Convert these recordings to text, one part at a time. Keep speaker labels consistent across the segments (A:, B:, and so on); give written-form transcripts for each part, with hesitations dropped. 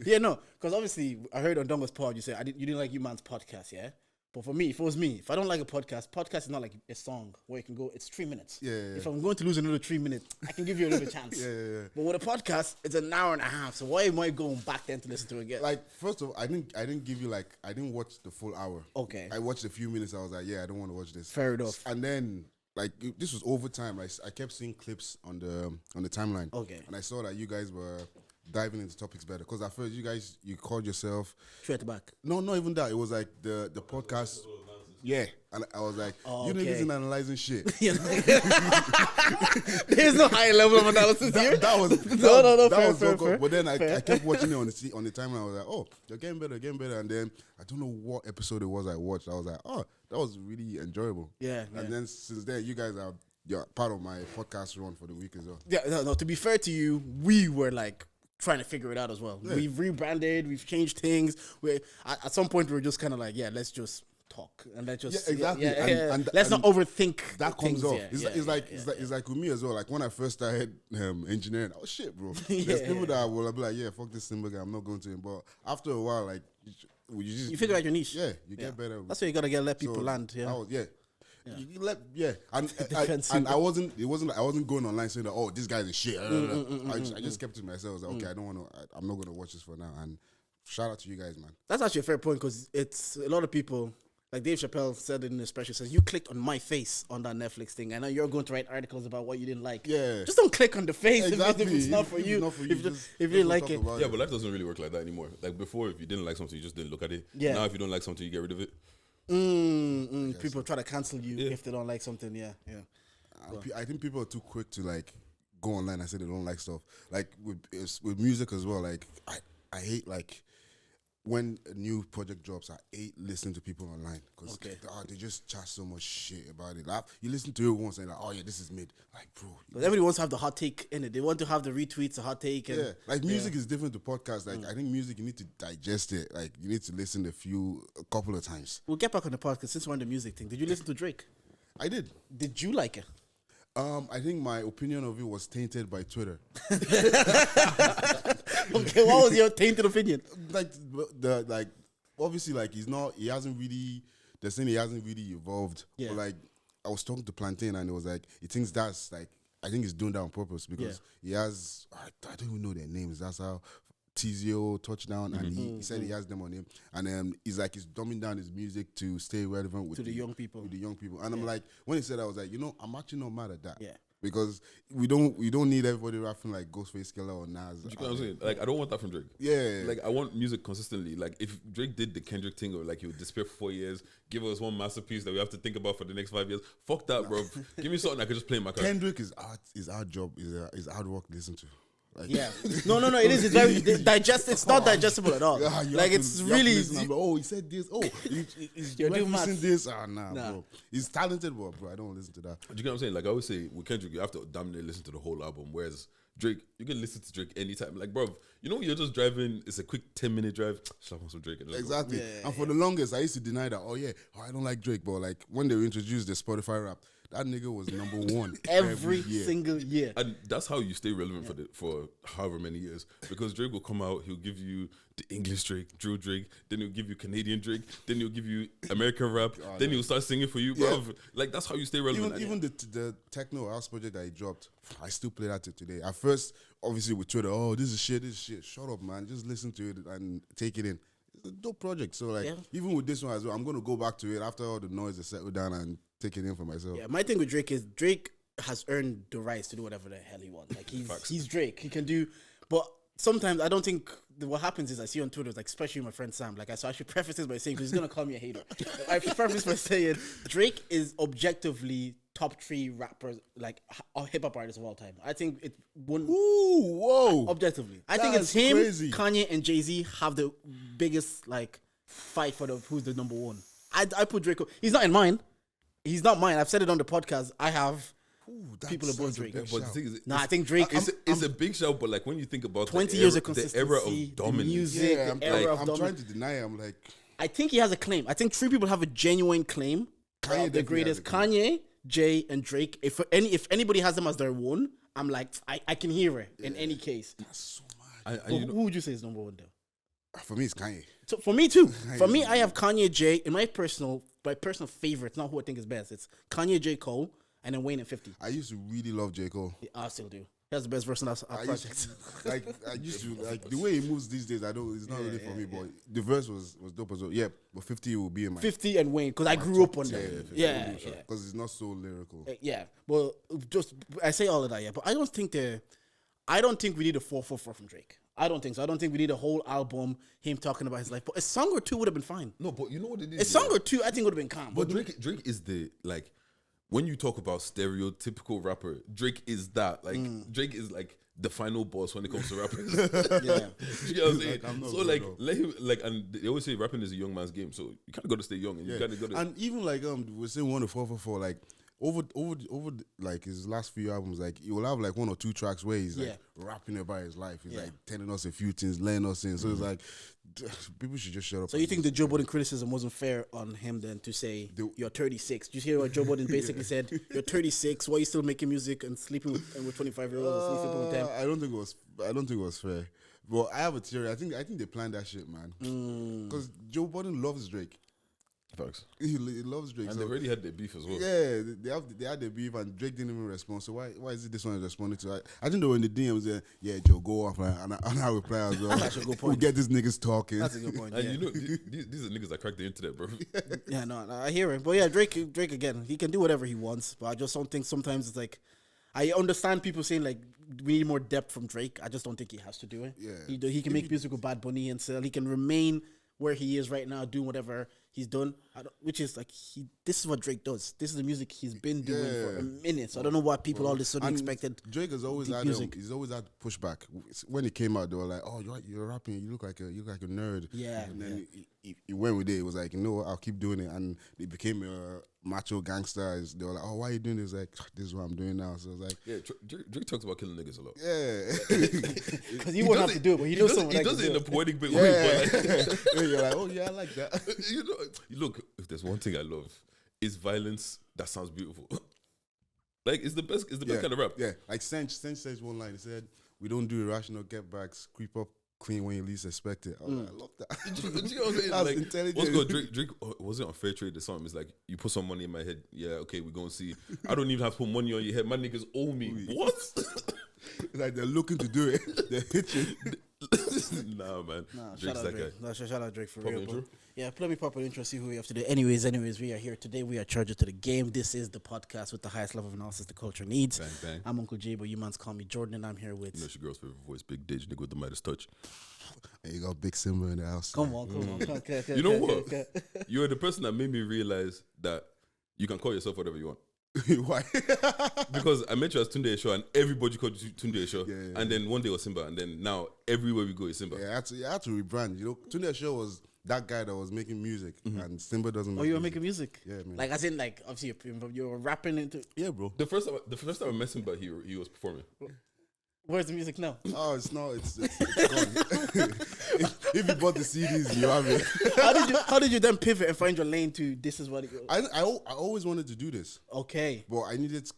A: Yeah, no, because obviously I heard on Dongo's pod you said you didn't like you man's podcast, yeah. But for me, if it was me, if I don't like a podcast is not like a song where you can go. It's 3 minutes.
B: Yeah.
A: If I'm going to lose another 3 minutes, I can give you another chance.
B: Yeah.
A: But with a podcast, it's an hour and a half. So why am I going back then to listen to it again?
B: Like, first of all, I didn't give you I didn't watch the full hour.
A: Okay.
B: I watched a few minutes. I was like, yeah, I don't want to watch this.
A: Fair enough.
B: And then this was over time. I kept seeing clips on the timeline.
A: Okay.
B: And I saw that you guys were diving into topics better, because at first you called yourself
A: Straight back.
B: No, not even that. It was like the podcast. Yeah, and I was like, you niggas in analyzing shit.
A: There's no high level of analysis here.
B: That was
A: fair.
B: good. But then I kept watching it on the timeline. I was like, oh, they're getting better. And then I don't know what episode it was I watched. I was like, oh, that was really enjoyable.
A: Yeah.
B: And then since then, you guys you're part of my podcast run for the week as well.
A: Yeah, no. To be fair to you, we were like trying to figure it out as well. Yeah. We've rebranded. We've changed things. At some point we were just kind of like, yeah, let's just talk and let's just
B: exactly.
A: And let's not overthink
B: that comes off.
A: It's
B: like with me as well. Like when I first started engineering, oh shit, bro. There's people that will be like, yeah, fuck this Simba guy, I'm not going to him. But after a while, like you
A: figure out your niche.
B: Yeah, you get better.
A: That's why you gotta let people land. Yeah.
B: And I wasn't going online saying that, oh, this guy's a shit. I just kept it to myself. I was like, okay, I'm not gonna watch this for now. And shout out to you guys, man.
A: That's actually a fair point, because it's a lot of people. Like Dave Chappelle said in his special, says, you clicked on my face on that Netflix thing, and now you're going to write articles about what you didn't like.
B: Yeah.
A: Just don't click on the face
B: exactly.
A: if it's not for you. If you didn't like it.
C: Yeah, but life doesn't really work like that anymore. Like before, if you didn't like something, you just didn't look at it.
A: Yeah.
C: Now, if you don't like something, you get rid of it.
A: People try to cancel you if they don't like something. Yeah.
B: I think people are too quick to like go online and say they don't like stuff. Like with music as well. Like I hate like when a new project drops, I hate listening to people online, because they just chat so much shit about it. Like, you listen to it once and like, oh yeah, this is mid. Like, bro,
A: but everybody wants to have the hot take in it. They want to have the retweets, the hot take. And,
B: like music is different to podcasts. Like I think music, you need to digest it. Like you need to listen a couple of times.
A: We'll get back on the podcast since we're on the music thing. Did you listen to Drake?
B: I did.
A: Did you like it?
B: I think my opinion of it was tainted by Twitter.
A: Okay, what was your tainted opinion?
B: Obviously, like he hasn't really evolved. Yeah. But like I was talking to Plantain and it was like he thinks that's like, I think he's doing that on purpose, because he has, I don't even know their names. That's how TZO, Touchdown, and he said he has them on him, and he's dumbing down his music to stay relevant with
A: the young people.
B: And I'm like, when he said that, I was like, I'm actually not mad at that.
A: Yeah.
B: Because we don't need everybody rapping like Ghostface Killer or Nas.
C: You know what I'm saying? Like I don't want that from Drake.
B: Yeah.
C: Like I want music consistently. Like if Drake did the Kendrick thing, or like he would disappear for 4 years, give us one masterpiece that we have to think about for the next 5 years. Fuck that, bro. Give me something I could just play in my car.
B: Kendrick is our job. Is hard work to listen to. Like,
A: yeah. No. It is. It's very digestible. It's not digestible at all.
B: Yeah, like it's really. Oh, he said this. Oh, he's referencing this. Nah, bro. He's talented, bro. I don't listen to that.
C: Do you get what I'm saying? Like I always say, with Kendrick, you have to damn near listen to the whole album. Whereas Drake, you can listen to Drake anytime. Like, bro, you're just driving. It's a quick 10-minute drive. Slap on some Drake.
B: Exactly. Yeah, and for the longest, I used to deny that. Oh, I don't like Drake. But like when they introduced the Spotify rap, that nigga was #1
A: every single year.
C: And that's how you stay relevant for however many years. Because Drake will come out, he'll give you the English Drake, Drew Drake, then he'll give you Canadian Drake, then he'll give you American rap, then he'll start singing for you, bro. Like that's how you stay relevant.
B: Even the techno house project that he dropped, I still play that till today. At first, obviously with Twitter, oh, this is shit. Shut up, man. Just listen to it and take it in. It's a dope project. So like, even with this one as well, I'm gonna go back to it after all the noise has settled down and take it in for myself.
A: Yeah, my thing with Drake is Drake has earned the rights to do whatever the hell he wants. Like he's Drake. He can do, but sometimes I don't think what happens is I see on Twitter, like especially my friend Sam, like I should preface this by saying, because he's gonna call me a hater. I should preface by saying Drake is objectively top 3 rappers, like hip hop artists of all time. I think it wouldn't.
B: Ooh, whoa!
A: Objectively, I think it's him,
B: crazy.
A: Kanye, and Jay-Z have the biggest like fight for who's the #1. I put Drake. He's not in mine. He's not mine. I've said it on the podcast. I have people above Drake.
C: But the thing is,
A: I think Drake
C: is a big shout, but like when you think about
A: 20 years of
C: the era of dominance,
A: music,
B: I'm trying to deny it. I'm like,
A: I think he has a claim. I think 3 people have a genuine claim.
B: Kanye
A: The greatest: Kanye, Jay, and Drake. If anybody has them as their one, I'm like, I can hear it in any case.
B: That's so mad.
A: Who would you say is #1 though?
B: For me, it's Kanye.
A: So for me too. For me, I have Kanye J in my personal favorite. It's not who I think is best. It's Kanye J Cole and then Wayne and 50.
B: I used to really love J Cole.
A: Yeah, I still do. He has the best verse in our project.
B: I used to like the way he moves these days. It's not really for me, but the verse was dope as well. Yeah, but 50 will be in my
A: 50 and Wayne because I grew up on them. Yeah,
B: because it's not so lyrical.
A: Yeah, well, just I say all of that. Yeah, but I don't think we need a 444 from Drake. I don't think so. I don't think we need a whole album him talking about his life. But a song or two would have been fine.
C: No, but you know what it is.
A: A song or two, I think would have been calm.
C: But Drake is the like. When you talk about stereotypical rapper, Drake is that. Like, Drake is like the final boss when it comes to rappers.
A: Yeah.
C: You know what I'm saying? So, like, let him, like, and they always say rapping is a young man's game. So, you kind of got to stay young. And you kind of got to.
B: And even like, we're saying 1 to 444, like, over like his last few albums, like he will have like 1 or 2 tracks where he's like rapping about his life. He's like telling us a few things, letting us in. So it's like people should just shut up.
A: So you think the Joe Budden criticism wasn't fair on him then to say you're 36? Did you hear what Joe Budden basically said? You're 36. Why are you still making music and sleeping with 25-year-olds? Sleeping with them?
B: I don't think it was fair. But I have a theory. I think they planned that shit, man. Because Joe Budden loves Drake.
C: Facts.
B: He loves Drake.
C: And they already had their beef as well.
B: Yeah, they had their beef and Drake didn't even respond. So why is it this one is responding to? I think they were in the DMs there. Yeah, Joe, go off and I reply as well.
A: That's a good point.
B: We'll get these niggas talking.
A: That's a good point.
C: And you know, these are niggas that crack the internet, bro.
A: Yeah, no, I hear it. But yeah, Drake again, he can do whatever he wants. But I just don't think sometimes it's like, I understand people saying like we need more depth from Drake. I just don't think he has to do it.
B: Yeah,
A: he can make music with Bad Bunny and still he can remain where he is right now, doing whatever he's done, which is like this is what Drake does. This is the music he's been doing for a minute. So I don't know why people all of a sudden expected.
B: Drake has always had he's always had pushback. When he came out, they were like, "Oh, you're rapping. You look like a nerd."
A: Yeah,
B: and then he went with it. It was like, you know what, I'll keep doing it, and he became a macho gangster. They were like, "Oh, why are you doing this?" Like, this is what I'm doing now. So I was like,
C: yeah, Drake talks about killing niggas a lot.
B: Yeah,
A: because he won't have to do it, but he knows someone.
C: He does it in a poetic bit way. But like,
B: you're like, "Oh yeah, I like that."
C: You know, look, if there's one thing I love, is violence that sounds beautiful. Like, it's the best kind of rap.
B: Yeah, like Sench says one line. He said, "We don't do irrational get backs. Creep up clean when you least expect it." I love that.
C: Do you know what I'm saying?
B: That's
C: like,
B: intelligent.
C: what's good? Drake was it on Fair Trade or something? It's like, you put some money in my head. Yeah, okay, we're going to see. I don't even have to put money on your head. My niggas owe me. What?
B: It's like they're looking to do it. They're hitching.
C: Nah, man.
A: Shout out
C: that
A: Drake.
C: guy.
A: Shout out Drake for
C: Pop
A: real.
C: intro?
A: Yeah, let me pop an intro, see who we have today. Anyways, we are here today. We are charged to the game. This is the podcast with the highest level of analysis the culture needs.
C: Bang, bang.
A: I'm Uncle J, but you mans call me Jordan, and I'm here with...
C: You know, it's your girl's favorite voice, Big Deji, nigga with the Midas touch.
B: And you got Big Simba in the house.
A: Come on. Okay,
C: You know what? You're the person that made me realize that you can call yourself whatever you want.
B: Why?
C: Because I met you as Tunde Esho and everybody called you Tunde Esho.
B: Yeah.
C: And then one day was Simba. And then now everywhere we go is Simba.
B: Yeah, I had to rebrand. You know, Tunde Esho was that guy that was making music, and Simba doesn't.
A: Oh, you were making music?
B: Yeah, man.
A: Like, as in, like, obviously, you were rapping into...
B: Yeah, bro.
C: The first time I met Simba, he was performing.
A: Where's the music now?
B: Oh, it's not. It's gone. If you bought the CDs, you have it.
A: How did you then pivot and find your lane to this is what it...
B: I always wanted to do this.
A: Okay.
B: But I needed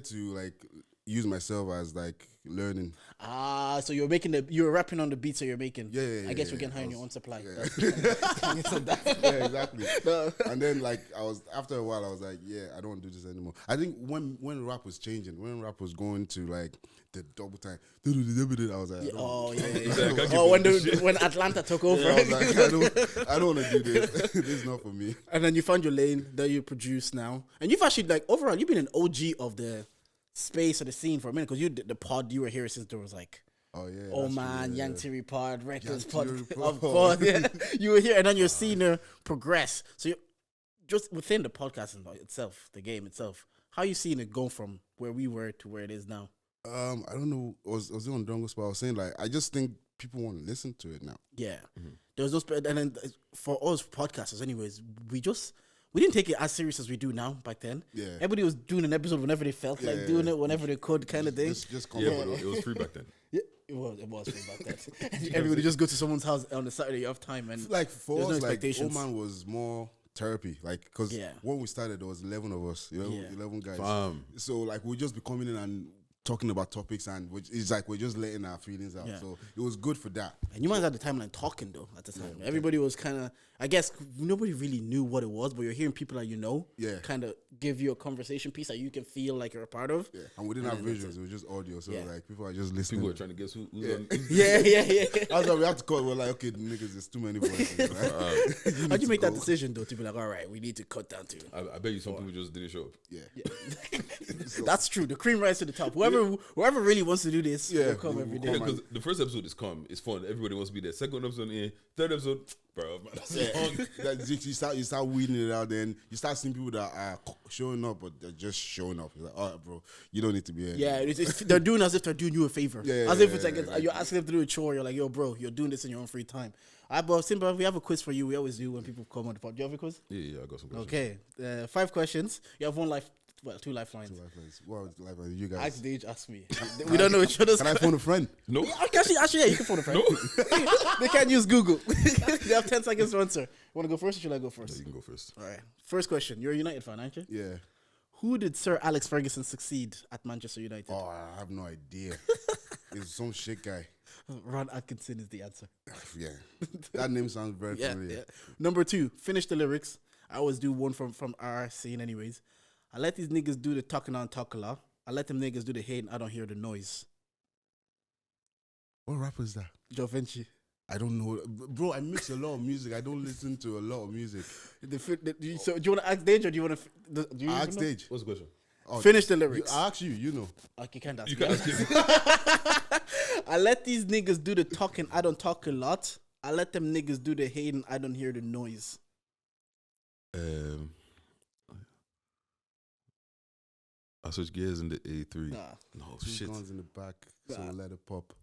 B: to like use myself as like learning.
A: So you were rapping on the beats that you're making.
B: Yeah.
A: I guess you're getting high on your own supply.
B: Yeah, yeah, exactly. And then like after a while I was like, yeah, I don't want to do this anymore. I think when rap was changing, when rap was going to like the double time, I was like,
A: when Atlanta took over.
B: I was like, I don't want to do this. This is not for me.
A: And then you found your lane that you produce now, and you've actually like overall you've been an OG of the space or the scene for a minute, because the pod you were here since there was like Young Theory pod, Records pod, of course, yeah. You were here, and then you're seeing her progress. So you're just within the podcast itself, the game itself. How are you seeing it go from where we were to where it is now?
B: I don't know. I was on Dongo Spot. I was saying like I just think people want to listen to it now.
A: Yeah, there was those, and then for us podcasters, anyways, we didn't take it as serious as we do now back then.
B: Yeah.
A: Everybody was doing an episode whenever they felt like doing it, whenever they could, kind of thing.
B: Just
C: Yeah, but it was free back then.
A: Yeah, it was free back then. Everybody just go to someone's house on a Saturday off time, and
B: like for us,
A: no
B: like
A: expectations.
B: Oman was more therapy, like because when we started, there was 11 of us, 11 guys.
C: Bam.
B: So like we just be coming in and talking about topics, and it's like we're just letting our feelings out.
A: Yeah.
B: So it was good for that.
A: And you might have the timeline talking though at the time. Everybody was kind of, I guess, nobody really knew what it was, but you're hearing people that you know, kind of give you a conversation piece that you can feel like you're a part of.
B: Yeah, and we didn't have visuals; it was just audio. So like people are just listening.
C: People are trying to guess who's on.
A: Yeah.
B: That's why we had to call. We're like, okay, niggas, there's too many voices. Right?
A: How'd you make that decision though? To be like, all right, we need to cut down to.
C: I bet you some people just didn't show up.
B: Yeah.
A: That's true. The cream rise to the top. Whoever really wants to do this, will come every day.
C: Yeah, because the first episode is calm, it's fun, everybody wants to be there. Second episode in, third episode, bro, man, that's long.
B: You start weeding it out, then you start seeing people that are showing up, but they're just showing up. It's like, all right, bro, you don't need to be here.
A: Yeah, they're doing as if they're doing you a favor. As if it's like you're asking them to do a chore. You're like, yo, bro, you're doing this in your own free time. But Simba, we have a quiz for you. We always do when people come on the pod. Do you have a quiz?
C: Yeah, I got some questions.
A: Okay, 5 questions. You have 1 life. Well, 2 lifelines.
B: 2 lifelines. Well, lifelines. You guys.
A: Ask Deji, ask me. We don't know each other's.
B: Can I phone a friend?
C: No.
A: Actually, yeah, you can phone a friend. No. They can't use Google. They have 10 seconds to answer. Want to go first or should I go first?
C: Yeah, you can go first.
A: All right. First question. You're a United fan, aren't you?
B: Yeah.
A: Who did Sir Alex Ferguson succeed at Manchester United?
B: Oh, I have no idea. It's some shit guy.
A: Ron Atkinson is the answer.
B: Yeah. That name sounds very familiar.
A: Yeah. Number 2, finish the lyrics. I always do one from our scene anyways. I let these niggas do the talking on talk a lot. I let them niggas do the hating. I don't hear the noise.
B: What rapper is that?
A: Joe Vinci.
B: I don't know. Bro, I mix a lot of music. I don't listen to a lot of music.
A: So do you want to ask Deji or do you want to... Do you
B: ask Deji.
C: What's the question?
A: Oh, finish the lyrics.
B: I ask you know.
A: Like you can't ask
C: You
A: me.
C: can ask him.
A: I let these niggas do the talking. I don't talk a lot. I let them niggas do the hating. I don't hear the noise.
C: I switch gears in the A3.
A: Nah.
C: No,
B: Two
C: shit.
B: guns in the back, so let it pop.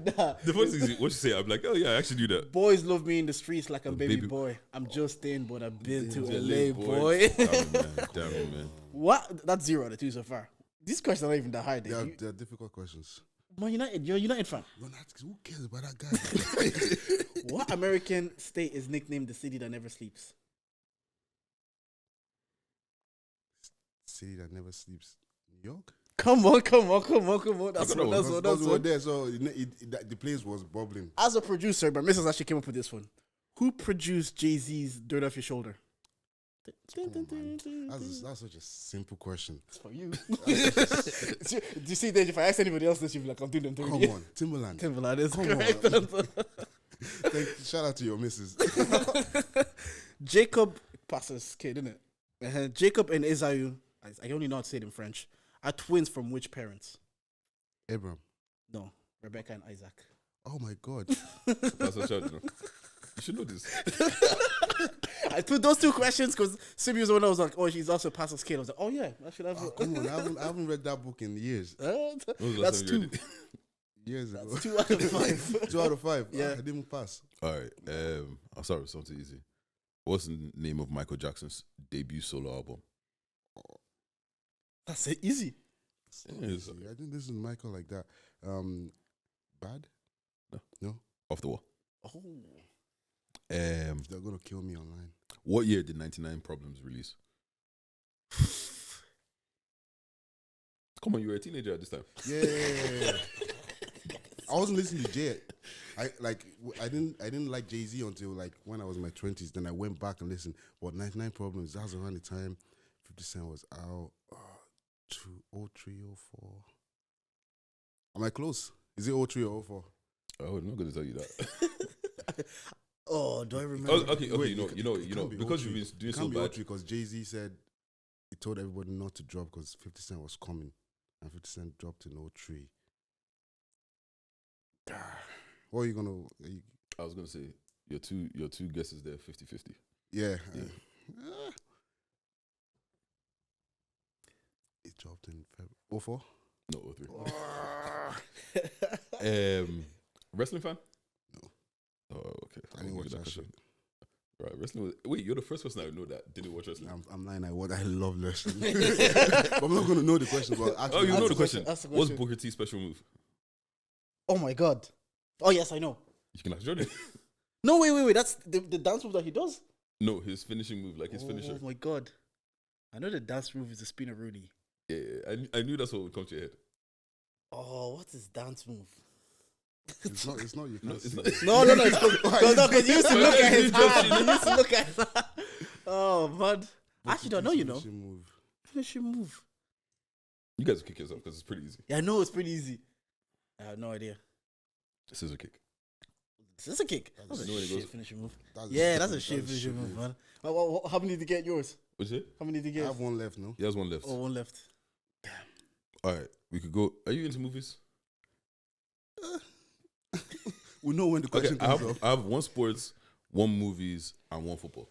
A: Nah.
C: The first thing is, what you say, I'm like, oh yeah, I actually do that.
A: Boys love me in the streets like a baby
C: baby-
A: boy. I'm just staying, but I've been to
C: LA
A: LA, boy.
C: Damn it, man.
A: What? That's 0 out of 2 so far. These questions are not even that hard.
B: They're difficult questions.
A: Man United, you're a United fan.
B: Who cares about that guy?
A: What American state is nicknamed the city that never sleeps?
B: City that never sleeps. New York?
A: Come on. That's one.
B: There, so the place was bubbling.
A: As a producer, but Mrs. actually came up with this one. Who produced Jay-Z's Dirt Off Your Shoulder?
B: That's such a simple question.
A: It's for you. Do you see that if I ask anybody else this, you'd be like, I'm doing them 30.
B: Come on, Timberland.
A: Timberland is
B: Come
A: correct.
B: Shout out to your missus.
A: Jacob Passer's kid, isn't it? Jacob and Esau, I only know how to say it in French, are twins from which parents?
B: Abraham.
A: No, Rebecca and Isaac.
B: Oh my God.
C: That's a shout, you know. You should know this.
A: I put those 2 questions because Simba was the one that was like, oh, she's also Pastor's kid. I was like, oh yeah, I should have.
B: Come on, I haven't read that book in years.
A: That's 2.
B: Years ago.
A: 2 out of 5.
B: 2 out of 5.
A: Yeah.
B: I didn't pass.
C: All right. I'll start with something easy. What's the name of Michael Jackson's debut solo album?
A: That's it, easy.
C: Yes.
B: I think this is Michael like that. Bad? No.
C: Off the wall.
A: Oh.
B: They're gonna kill me online.
C: What year did 99 Problems release? Come on, you were a teenager at this time.
B: Yeah. I wasn't listening to Jay. I didn't like Jay-Z until like when I was in my 20s. Then I went back and listened. But 99 Problems, that was around the time 50 Cent was out. 03, 04. Am I close? Is it 03 or 04?
C: Oh, I'm not going to tell you that.
A: Oh, do I remember?
C: Oh, okay,
B: Wait,
C: you know, because you've been doing so bad.
B: Because Jay-Z said he told everybody not to drop because 50 Cent was coming. And 50 Cent dropped in 03. What are you gonna?
C: I was gonna say your two guesses there 50-50.
B: Yeah. It dropped in February. 04?
C: No, 03. Wrestling fan?
B: No.
C: Oh, okay.
B: I didn't watch that shit.
C: Right, wrestling. Wait, you're the first person I know that didn't watch wrestling.
B: I'm lying. I love wrestling. But I'm not gonna know the question. But
C: Oh, you know the question.
A: That's the
C: What's
A: question.
C: Booker T's special move?
A: Oh my God. Oh yes, I know.
C: You can ask Jordan.
A: No, wait. That's the dance move that he does.
C: No, his finishing move, like his finisher.
A: Oh my God. I know the dance move is the spinner Rooney.
C: Yeah, I knew that's what would come to your head.
A: Oh, what is dance move?
B: It's not. It's not. You can't see.
A: No, because you used to look at his hand. You used to look at his hand. Oh, man. I actually don't know, you know. Finishing move.
C: You guys will kick yourself because it's pretty easy.
A: Yeah, I know it's pretty easy. I have no idea.
C: Scissor kick.
A: Scissor kick? That's a shit finishing move. That's a shit finishing move, man. How many did you get yours?
C: What's it?
A: How many did you get?
B: I have one left, no?
C: He has one left.
A: Oh, one left.
C: Damn. All right, we could go. Are you into movies?
B: We know when the question comes up.
C: I have one sports, one movies, and one football.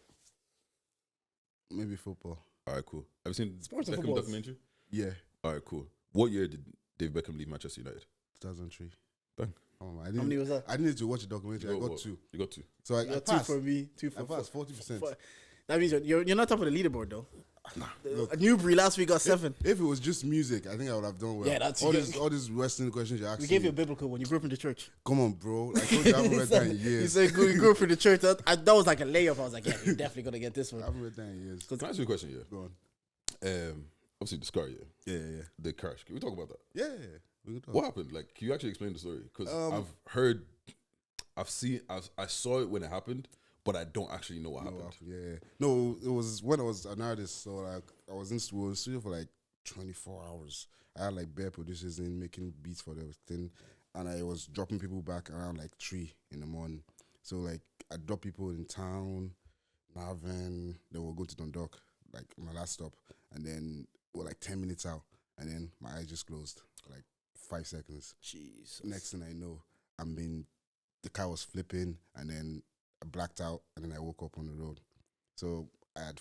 B: Maybe football.
C: All right, cool. Have you seen
A: sports
C: Beckham documentary?
B: Yeah.
C: All right, cool. What year did David Beckham leave Manchester United?
B: 2003.
C: Bang.
B: Oh,
A: how many was that?
B: I didn't need to watch the documentary. I got two.
C: You got two.
B: So I
A: got
B: passed.
A: 2 for me, 2 for
B: I passed 40%.
A: That means you're not top of the leaderboard though.
C: Nah.
A: Newbury last week got 7.
B: If it was just music, I think I would have done well.
A: Yeah, that's
B: all these Western questions you're asking.
A: We gave you a biblical one. You grew up in the church.
B: Come on, bro. I told you I haven't read that in years.
A: You said you grew up in the church. That was like a layup. I was like, yeah, you're definitely gonna get this one.
B: I haven't read that in years.
C: Can I ask you a question? Yeah.
B: Go on.
C: Obviously the scar. Yeah.
B: Yeah.
C: The crash. Can we talk about that?
B: Yeah. We can talk.
C: What happened? Like, can you actually explain the story? Because I saw it when it happened, but I don't actually know what happened.
B: Yeah. No, it was when I was an artist. So like, I was in studio for like 24 hours. I had like bare producers in making beats for the thing, and I was dropping people back around like 3 in the morning. So like, I drop people in town, Navan. Then we'll go to Dundalk, like my last stop, and then we're like 10 minutes out, and then my eyes just closed for like 5 seconds.
A: Jesus.
B: Next thing I know, the car was flipping, and then I blacked out, and then I woke up on the road. So I had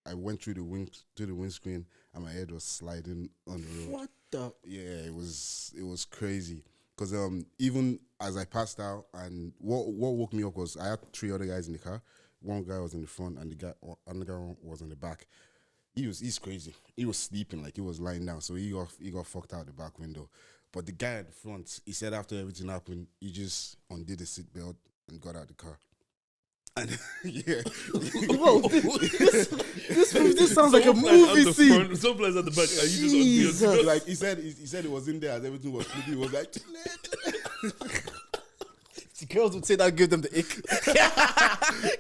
B: I went through the windscreen, and my head was sliding on the road.
A: What the?
B: Yeah, it was crazy. Because even as I passed out, and what woke me up was I had 3 other guys in the car. One guy was in the front, and another guy was in the back. He's crazy. He was sleeping, like he was lying down, so he got fucked out the back window. But the guy at the front, he said after everything happened, he just undid the seatbelt and got out the car. And yeah,
A: whoa, this sounds like a movie scene.
C: Some players at the back, and you just undid.
B: Like he said it was in there as everything was flipping. He was like,
A: the girls would say that give them the ick.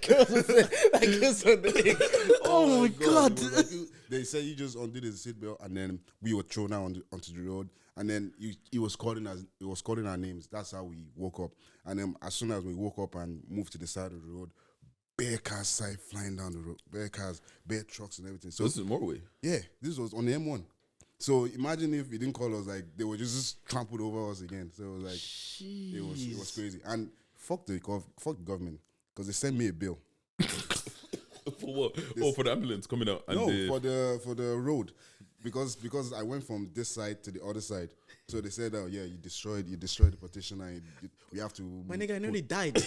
A: Girls would say that gives them the ick. Oh my god.
B: Like, they said he just undid his seatbelt, and then we were thrown out onto the road, and then he was calling our names. That's how we woke up. And then as soon as we woke up and moved to the side of the road, bare cars started flying down the road. Bare cars, bare trucks and everything. So
C: this is Norway.
B: Yeah, this was on the M1. So imagine if he didn't call us, like they were just trampled over us again. So it was like, it was crazy. And fuck the government, because they sent me a bill.
C: For what? For the ambulance coming out. And
B: for the road, because I went from this side to the other side. So they said, "Oh yeah, you destroyed the partition, and we have to."
A: My nigga, I nearly died.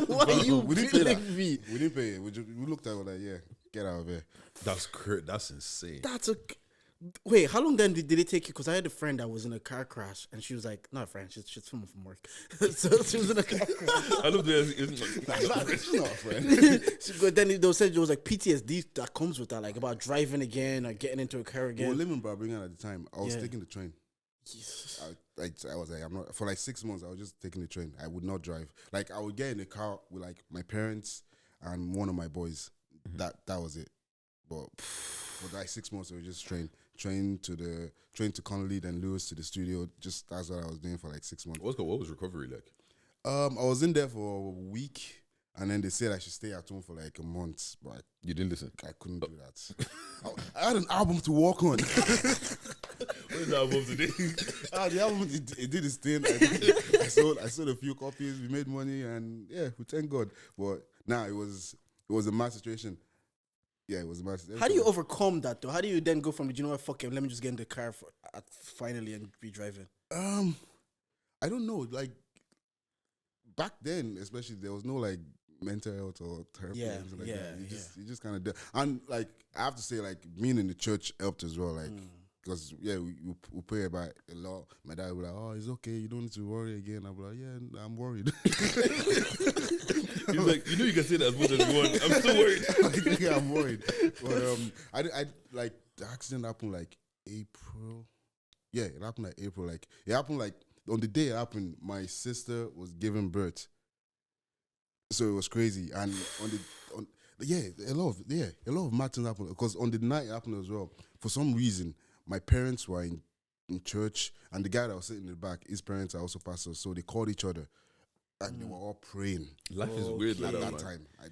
A: Why are you killing me?
B: We didn't pay it. We looked at it like, yeah, get out of here.
C: That's crazy. That's insane.
A: Wait, how long then did it take you? Because I had a friend that was in a car crash, and she was like, not a friend, she's someone from work. So she was in a car crash.
C: I love that.
B: She's not a friend.
A: But then they said there was like PTSD that comes with that, like about driving again or getting into a car again.
B: We were living in Birmingham at the time. I was taking the train.
A: Jesus.
B: I was like, I'm not, for like 6 months, I was just taking the train. I would not drive. Like, I would get in the car with like my parents and one of my boys. Mm-hmm. That was it. But for like 6 months, it was just train to Connolly, then Lewis to the studio. Just that's what I was doing for like 6 months.
C: What was recovery like?
B: I was in there for a week, and then they said I should stay at home for like a month. But
C: you didn't listen.
B: I couldn't do that. I had an album to work on.
C: What is the album today?
B: The album it did its thing. I sold a few copies. We made money, and yeah, we thank God. But it was a mad situation. Yeah, it was a mad situation.
A: How do you overcome that though? How do you then go from, you know what, fuck it, let me just get in the car finally and be driving?
B: I don't know. Like back then, especially, there was no like mental health or therapy. That. You just kind of do. And like I have to say, like being in the church helped as well. Like. Because, we pray about a lot. My dad would be like, oh, it's okay. You don't need to worry again. I'll be like, yeah, I'm worried.
C: He's like, you can say that as much as you want. I'm still worried.
B: Yeah, I'm worried. But I like the accident happened like April. Yeah, it happened like April. Like it happened like on the day it happened, my sister was giving birth. So it was crazy. And a lot of mad things happened. Because on the night it happened as well, for some reason, my parents were in church, and the guy that was sitting in the back, his parents are also pastors, so they called each other and they were all praying.
C: Life is weird
B: At
C: like
B: that
C: man.
B: time. I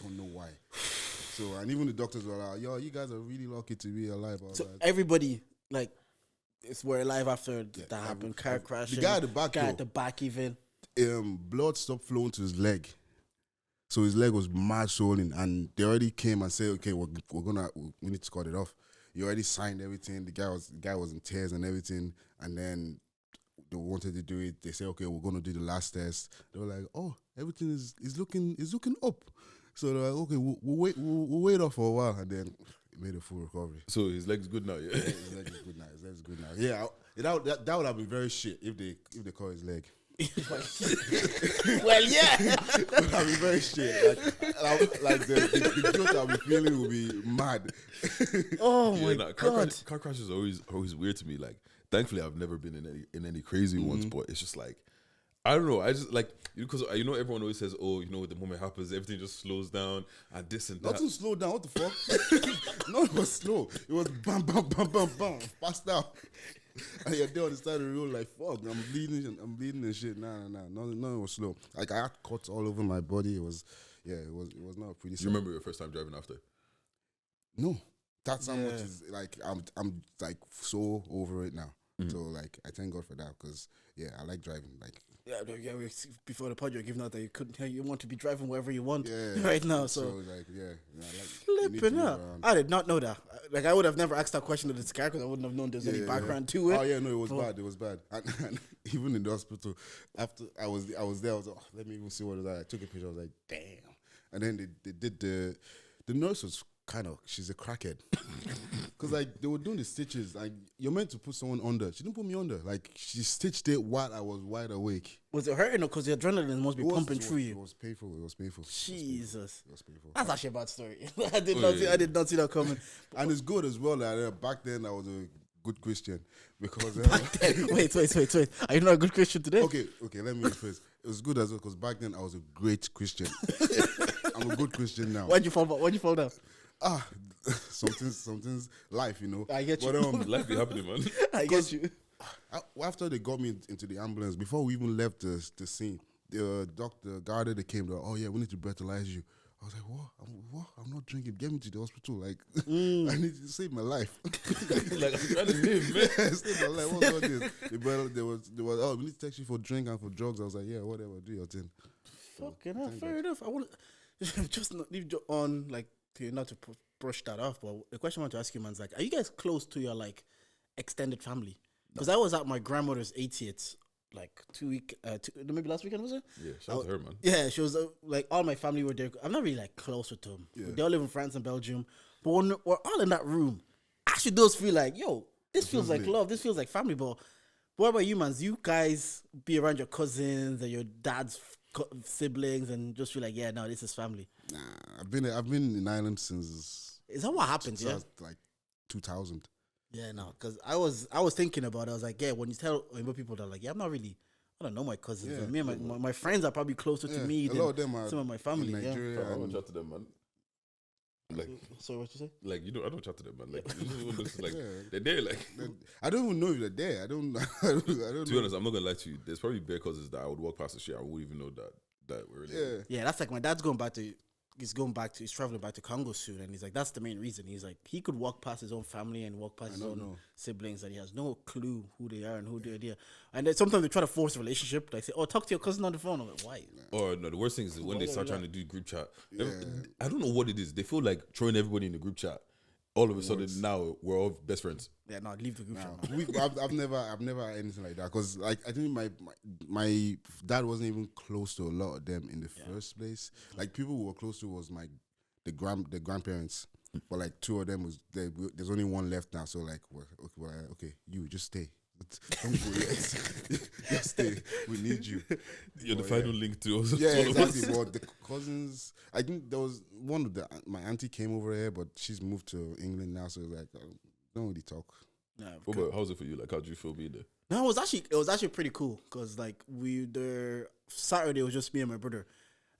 B: don't know why. So, and even the doctors were like, yo, you guys are really lucky to be alive.
A: So everybody, like, were alive after that happened. Car crash.
B: The guy at the back,
A: even.
B: Blood stopped flowing to his leg. So his leg was mad swollen, and they already came and said, okay, we need to cut it off. He already signed everything. The guy was in tears and everything, and then they wanted to do it. They said, okay, we're gonna do the last test. They were like, oh, everything is looking up. So they're like, okay, we'll wait off for a while, and then he made a full recovery.
C: So his leg's good now, yeah.
B: His leg is good now. His leg is good now. Yeah, that would have been very shit if they caught his leg.
A: Well, yeah.
B: It would have been very shit. Like the guilt I'll be feeling will be mad.
A: Oh my god.
C: Car crash is always weird to me. Like, thankfully, I've never been in any crazy ones, but it's just like, I don't know. I just like, because everyone always says, oh, the moment it happens, everything just slows down and this and that.
B: Nothing slowed down. What the fuck? No, it was slow. It was bam, bam, bam, bam, bam, fast out. And you're there on the side of the road like, fuck, I'm bleeding and shit. Nah. None was slow. Like, I had cuts all over my body. It was not pretty.
C: You remember your first time driving after?
B: No, that's how much is like I'm like so over it now. So like I thank God for that, because I like driving. Like
A: Before the pod, you're giving out that you want to be driving wherever you want right now. So
B: like
A: flipping up. I did not know that. Like, I would have never asked that question to this guy, because I wouldn't have known there's any background to it.
B: Oh yeah, no, it was bad. And even in the hospital, after I was there, I was like, oh, let me even see what it was. I took a picture. I was like, damn. And then they did the nurse was she's a crackhead. Because like they were doing the stitches, like you're meant to put someone under. She didn't put me under. Like, she stitched it while I was wide awake.
A: Was it hurting, or because the adrenaline must be pumping through you?
B: It was painful.
A: Jesus.
B: It was painful.
A: That's actually a bad story. I did not see that coming.
B: And it's good as well that back then I was a good Christian, because
A: wait. Are you not a good Christian today?
B: Okay. Let me rephrase. It was good as well because back then I was a great Christian. I'm a good Christian now.
A: Why'd you fall down?
B: Something's life,
A: I get you.
B: But,
C: Life be happening, man.
A: I get you.
B: After they got me into the ambulance, before we even left the scene, the guard that came, oh yeah, we need to breathalyze you. I was like, what? I'm not drinking. Get me to the hospital. Like, I need to save my life.
C: Like, I'm trying to live, man.
B: Save my life. What's all this? They was, oh, we need to text you for drink and for drugs. I was like, yeah, whatever. Do your thing.
A: Fucking hell, fair enough. I want to just not leave on, like, not to brush that off, but the question I want to ask you, man, is like, are you guys close to your, like, extended family? Because I was at my grandmother's 80th, like, maybe last weekend, was it?
C: Yeah, shout out to her, man.
A: Yeah, she was, like, all my family were there. I'm not really, like, close with them. Yeah. They all live in France and Belgium. But when we're all in that room, actually does feel like, yo, this feels like love. This feels like family. But what about you, man? You guys be around your cousins and your dad's siblings and just feel like, yeah, no, this is family?
B: Nah, I've been in Ireland since.
A: Is that what happens? Yeah,
B: like 2000.
A: Yeah, no, because I was thinking about it. I was like, yeah, when you tell people that, like, yeah, I don't know my cousins. Yeah, me and my friends are probably closer to me than some of my family.
B: In Nigeria,
C: I don't chat to them, man. Like,
A: sorry, what you say?
C: Like, I don't chat to them, man. Like, like they're there. Like,
B: I don't even know if they're there. I don't.
C: To be honest, I'm not gonna lie to you. There's probably bare cousins that I would walk past the street. I wouldn't even know that we're related.
A: Yeah, that's like my dad's he's traveling back to Congo soon, and he's like, that's the main reason. He's like, he could walk past his own family and walk past his own siblings, and he has no clue who they are and who they're there. And then sometimes they try to force a relationship. Like, say, oh, talk to your cousin on the phone. I'm like, why?
C: Or no, the worst thing is when they start trying to do group chat. Yeah. I don't know what it is. They feel like throwing everybody in the group chat. All of a sudden now we're all best friends.
A: Yeah, no, leave the group chat.
B: I've never had anything like that, because like I think my dad wasn't even close to a lot of them in the first place. Like, people who were close to was the grandparents, but like two of them there's only one left now. So like, we're like, okay, you just stay. Don't go yet. Just stay. We need you.
C: You're the final link to us.
B: Yeah, exactly. But the cousins, I think there was one of my auntie came over here, but she's moved to England now, so it's like, don't really talk.
A: Nah,
C: But how's it for you? Like, how do you feel being there?
A: No, it was actually pretty cool because like the Saturday was just me and my brother,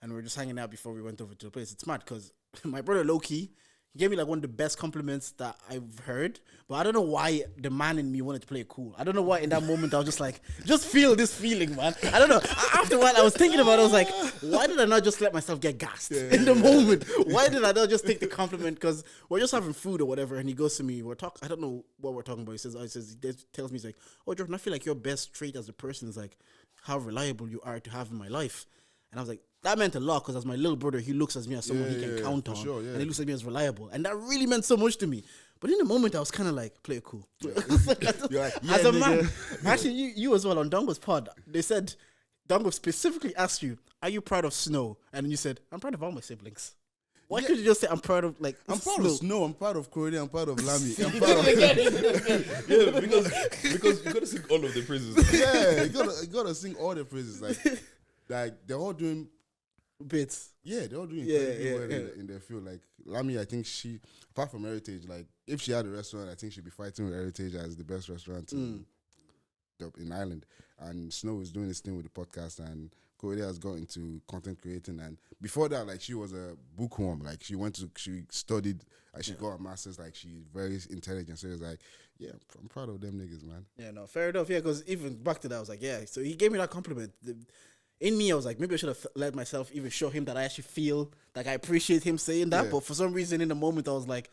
A: and we were just hanging out before we went over to the place. It's mad because my brother low key, he gave me like one of the best compliments that I've heard, but I don't know why the man in me wanted to play it cool. I don't know why in that moment I was just like, just feel this feeling, man. I don't know. After a while, I was thinking about it. I was like, why did I not just let myself get gassed in the moment? Why did I not just take the compliment? Because we're just having food or whatever, and he goes to me, I don't know what we're talking about. He tells me, he's like, oh, Jordan, I feel like your best trait as a person is like how reliable you are to have in my life. And I was like, that meant a lot because as my little brother, he looks at me as someone he can count on.
B: Sure,
A: and he looks at me as reliable. And that really meant so much to me. But in the moment, I was kind of like, play it cool. As a man, actually, you as well on Dongo's pod, they said, Dongo specifically asked you, are you proud of Snow? And you said, I'm proud of all my siblings. Why could you just say, I'm proud of, like,
B: I'm proud of Snow, I'm proud of Corey, I'm proud of Lamy. I'm proud of
C: because you got to sing all of the praises.
B: Yeah, you gotta sing all the praises. Like they're all doing
A: bits.
B: Yeah, they're all doing incredibly well in their field. Like Lamy, I think she, apart from Heritage, like if she had a restaurant, I think she'd be fighting with Heritage as the best restaurant in Ireland. And Snow is doing this thing with the podcast, and Corey has got into content creating. And before that, like she was a bookworm. Like she studied, like she got a master's. Like she's very intelligent. So it's like, yeah, I'm proud of them niggas, man.
A: Yeah, no, fair enough. Yeah, because even back to that, I was like, yeah. So he gave me that compliment. In me, I was like, maybe I should have let myself even show him that I actually feel like I appreciate him saying that. Yeah. But for some reason, in the moment, I was like,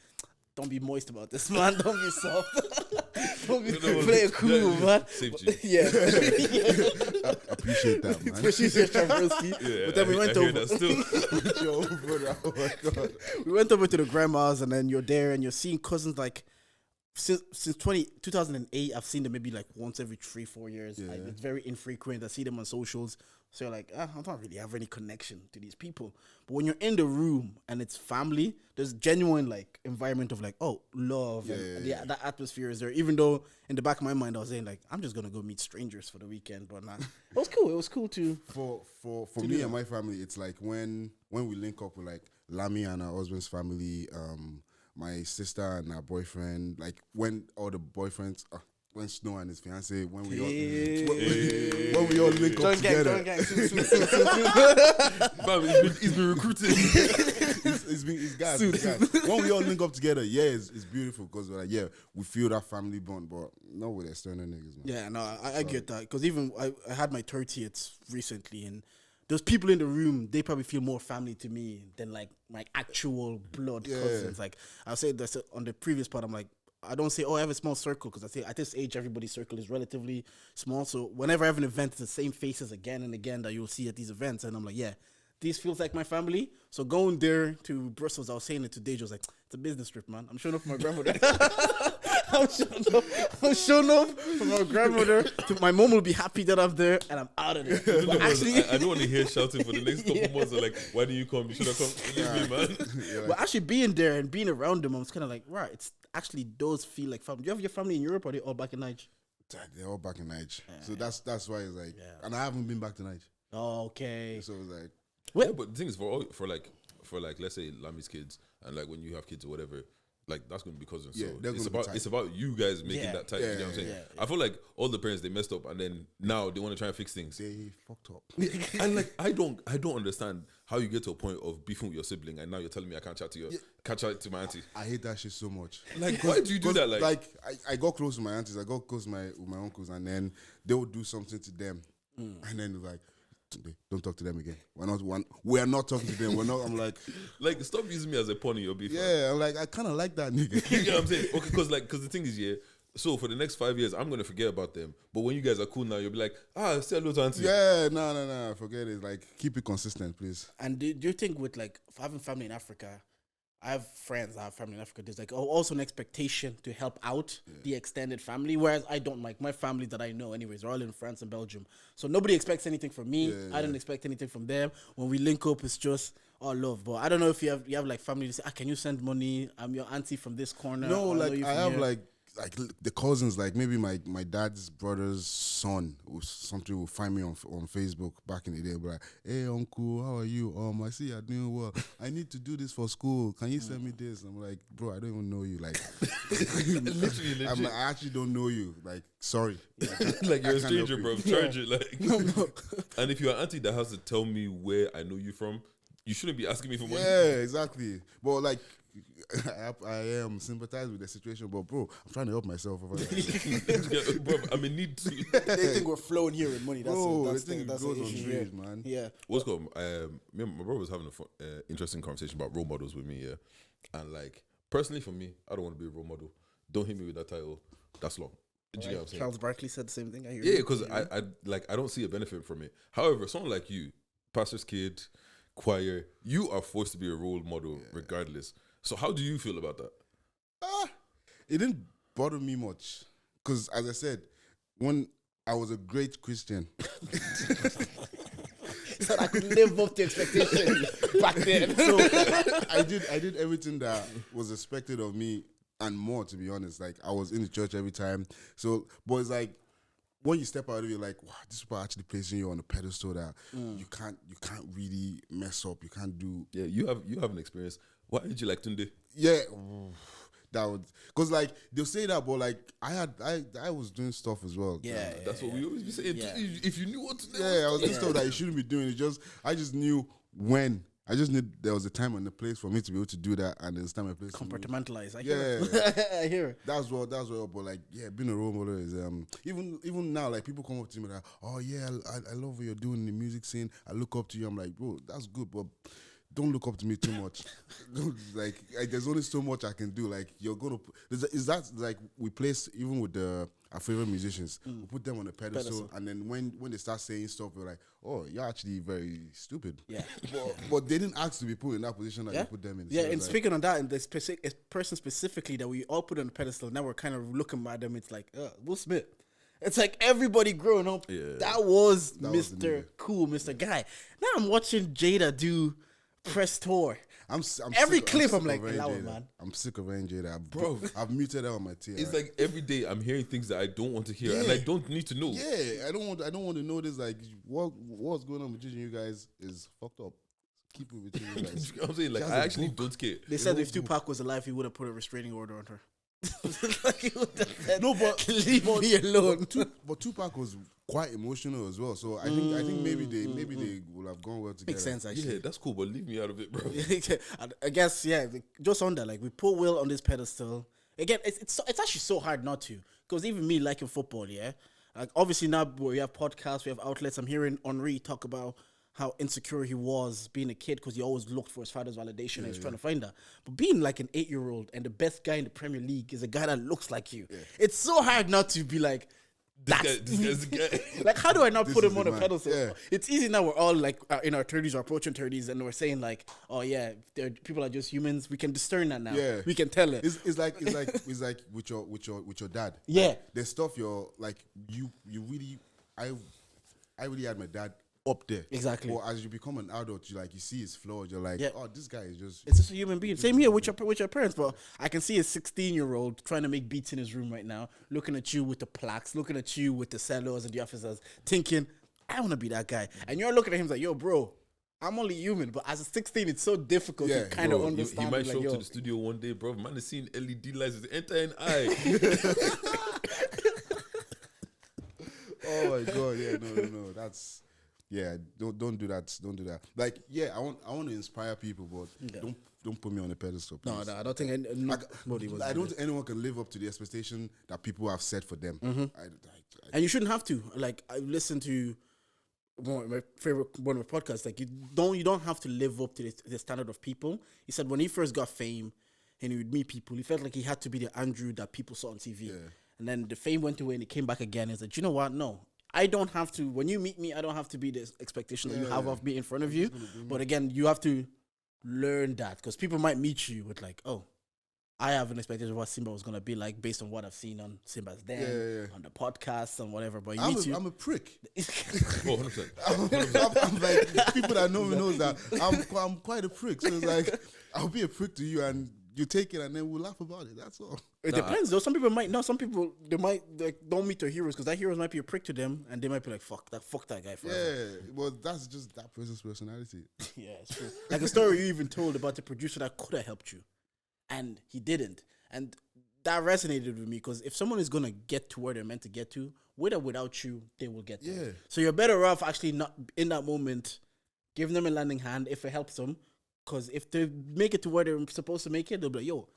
A: don't be moist about this, man. Don't be soft. Don't be play it cool, man.
C: Saved you.
A: Yeah.
B: I appreciate that, man.
A: Appreciate Traversky. But then we went over.
B: Oh my God.
A: We went over to the grandma's, and then you're there, and you're seeing cousins like since 2008. I've seen them maybe like once every 3-4 years.
B: Yeah.
A: Like, it's very infrequent. I see them on socials. So you're like, I don't really have any connection to these people. But when you're in the room and it's family, there's genuine like environment of like, oh, love. That atmosphere is there. Even though in the back of my mind, I was saying like, I'm just going to go meet strangers for the weekend. But nah, it was cool. It was cool to.
B: For me and my family, it's like when we link up with like Lamy and her husband's family, my sister and her boyfriend, like when all the boyfriends, when Snow and his fiance, when we all link up together.
C: He's been recruited.
B: He's guys. When we all link up together, it's beautiful because we're like, we feel that family bond, but not with external niggas, man.
A: Yeah, no, I get that because even I had my 30th recently, and those people in the room, they probably feel more family to me than like my actual blood cousins. Like I said that on the previous part, I'm like, I don't say, I have a small circle, because I say at this age, everybody's circle is relatively small. So whenever I have an event, it's the same faces again and again that you'll see at these events. And I'm like, this feels like my family. So going there to Brussels, I was saying it to Deji, I was like, it's a business trip, man. I'm showing up for my grandmother. I'm showing up for my grandmother. My mom will be happy that I'm there, and I'm out of there. But actually,
C: I don't want to hear shouting for the next couple months. Like, why didn't you come? You should have come. Leave me, man.
A: But actually being there and being around them, I was kind of like, right, it's actually does feel like family. Do you have your family in Europe, or are they all back in Niger?
B: They're all back in Niger. So that's why it's like, and I haven't been back to Niger.
A: Oh, okay.
B: So it's like,
C: yeah, but the thing is, for let's say Lamy's kids, and like when you have kids or whatever, like that's going to be cousins.
B: Yeah,
C: so it's about you guys making that tight. You know what I'm saying? I feel like all the parents, they messed up, and then now they want to try and fix things.
B: They fucked up.
C: And like I don't understand how you get to a point of beefing with your sibling, and now you're telling me I can't chat to my auntie.
B: I hate that shit so much.
C: Like, why do you do that? Like
B: I got close to my aunties, I got close with my uncles, and then they would do something to them, and then like, don't talk to them again. We're not talking to them. I'm like
C: stop using me as a pawn in your beef.
B: Yeah, I'm like, I kind of like that nigga.
C: You know what I'm saying? Okay, because the thing is, so for the next 5 years, I'm gonna forget about them. But when you guys are cool now, you'll be like, say hello to auntie.
B: Yeah, no, forget it. Like, keep it consistent, please.
A: And do you think with like having family in Africa, I have friends that have family in Africa, there's like also an expectation to help out the extended family, whereas I don't. Like my family that I know anyways, they're all in France and Belgium, so nobody expects anything from me. I don't expect anything from them. When we link up, it's just all love. But I don't know if you have like family to say, can you send money? I'm your auntie from this corner.
B: No, like I have here. Like the cousins, like maybe my dad's brother's son or something will find me on Facebook back in the day, but like, hey uncle, how are you? I see you're doing well. I need to do this for school. Can you send me this? I'm like, bro, I don't even know you. Like, literally. I actually don't know you. Like, sorry.
C: Like you're a stranger, bro. Charge it. Like,
A: No.
C: And if you're an auntie that has to tell me where I know you from, you shouldn't be asking me for money.
B: Yeah, exactly. But like, I am sympathized with the situation, but bro, I'm trying to help myself.
C: Bro, I'm in need to.
A: They think we're flowing here with money. That's
B: the
A: that's
B: goes
A: the
B: on
A: issue
B: dreams,
A: here.
B: man.
A: Yeah.
C: What's called? Me and my brother was having a interesting conversation about role models with me, yeah. And like, personally for me, I don't want to be a role model. Don't hit me with that title. That's long. Do you get what I'm saying?
A: Charles Barkley said the same thing. I hear
C: Yeah, because I don't see a benefit from it. However, someone like you, pastor's kid, choir, you are forced to be a role model regardless. So how do you feel about that?
B: It didn't bother me much because, as I said, when I was a great Christian,
A: so I could live up to expectations back then.
B: So I did everything that was expected of me and more. To be honest, like I was in the church every time. So, but it's like when you step out of it, you're like, wow, this people are actually placing you on a pedestal that you can't really mess up. You can't do.
C: Yeah, you have an experience. Why did you like Tunde?
B: Yeah, that would, because like they'll say that, but like I was doing stuff as well.
A: Yeah,
C: that's what we always be saying.
A: Yeah.
C: If you knew what to do,
B: I was doing stuff that you shouldn't be doing. I just knew when. I just knew there was a time and a place for me to be able to do that, and there's time and place.
A: Compartmentalize. I hear it.
B: That's what. But like, yeah, being a role model is even now, like people come up to me like, oh yeah, I love what you're doing in the music scene. I look up to you. I'm like, bro, that's good, but don't look up to me too much. like there's only so much I can do. Like you're gonna. Is that like we place even with our favorite musicians, we put them on a pedestal, and then when they start saying stuff, we're like, oh, you're actually very stupid.
A: Yeah.
B: but they didn't ask to be put in that position that you put them in.
A: Yeah,
B: so
A: and
B: like,
A: speaking on that, and the person specifically that we all put on a pedestal, now we're kind of looking at them. It's like Will Smith. It's like everybody growing up. Yeah. That was Mr. Cool, Mr. Guy. Now I'm watching Jada do press tour.
B: I'm
A: every
B: sick,
A: clip
B: I'm
A: I'm like, allow
B: Jada.
A: it, man.
B: I'm sick of hearing Jada.
C: Bro,
B: I've muted her on my tier.
C: It's like every day I'm hearing things that I don't want to hear and I don't need to know.
B: Yeah, I don't want to know this. Like what's going on between you guys is fucked up. Keep it between you guys.
C: I'm saying, like, I actually don't care.
A: They said if Tupac was alive, he would have put a restraining order on her. Like he would have said,
B: no, but
A: leave me alone.
B: But Tupac was quite emotional as well. So I think maybe they will have gone well together.
A: Makes sense, actually.
C: Yeah, that's cool, but leave me out of it, bro.
A: I guess, just on that, like we put Will on this pedestal. Again, it's actually so hard not to, because even me liking football, like obviously now we have podcasts, we have outlets. I'm hearing Henri talk about how insecure he was being a kid because he always looked for his father's validation and he's trying to find that. But being like an 8-year-old and the best guy in the Premier League is a guy that looks like you. Yeah. It's so hard not to be like,
C: this guy's the guy.
A: Like, how do I not put him on a pedestal?
B: Yeah.
A: It's easy now. We're all like in our 30s or approaching 30s, and we're saying like, oh yeah, people are just humans. We can discern that now. Yeah. We can tell it.
B: It's like with your dad.
A: Yeah.
B: Like, there's stuff you're like you really I really had my dad up there.
A: Exactly.
B: But as you become an adult, you see his flaws. You're like, oh, this guy is just.
A: It's just a human being. Same here with your parents. But I can see a 16-year-old trying to make beats in his room right now, looking at you with the plaques, looking at you with the cellos and the officers, thinking, I want to be that guy. And you're looking at him like, yo, bro, I'm only human. But as a 16, it's so difficult to kind of understand.
C: He might show up to the studio one day, bro. Man is seeing LED lights enter an eye.
B: Oh my god! Yeah, no. That's. Yeah, don't do that. Don't do that. Like, I want to inspire people, but don't put me on a pedestal. Please.
A: No, I don't think
B: I don't think anyone can live up to the expectation that people have set for them.
A: Mm-hmm. And you shouldn't have to. Like, I listened to one of my podcasts. Like, you don't have to live up to the standard of people. He said when he first got fame and he would meet people, he felt like he had to be the Andrew that people saw on TV. Yeah. And then the fame went away and he came back again. He's like, you know what? No. I don't have to, when you meet me, I don't have to be the expectation that you have of me in front of you. But again, you have to learn that because people might meet you with like, oh, I have an expectation of what Simba was going to be like based on what I've seen on Simba's Den, on the podcast and whatever. But
B: I'm a prick.
C: 100%.
B: I'm like, people that know me knows that I'm quite a prick. So it's like, I'll be a prick to you and you take it and then we'll laugh about it. That's all.
A: It depends though. Some people might know. Some people they might like don't meet their heroes because that heroes might be a prick to them, and they might be like, fuck that guy forever.
B: Yeah, well, that's just that person's personality.
A: Yeah, it's true. Like a story you even told about the producer that could have helped you, and he didn't, and that resonated with me because if someone is gonna get to where they're meant to get to, with or without you, they will get there.
B: Yeah.
A: So you're better off actually not in that moment, giving them a landing hand if it helps them, because if they make it to where they're supposed to make it, they'll be like, yo,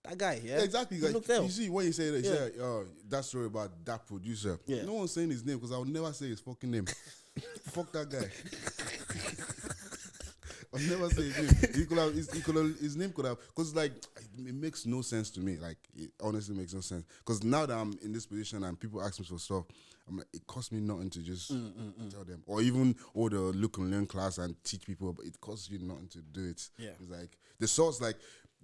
A: that guy, yeah,
B: exactly. Like, you see, when you say that, you say, that story about that producer.
A: Yeah.
B: No one's saying his name because I would never say his fucking name. Fuck that guy. I'll never say his name. His name could have, because like it makes no sense to me. Like it honestly makes no sense. Because now that I'm in this position and people ask me for stuff, I'm like, it costs me nothing to just tell them, or even all the look and learn class and teach people. But it costs you nothing to do it.
A: Yeah,
B: it's like the source, like.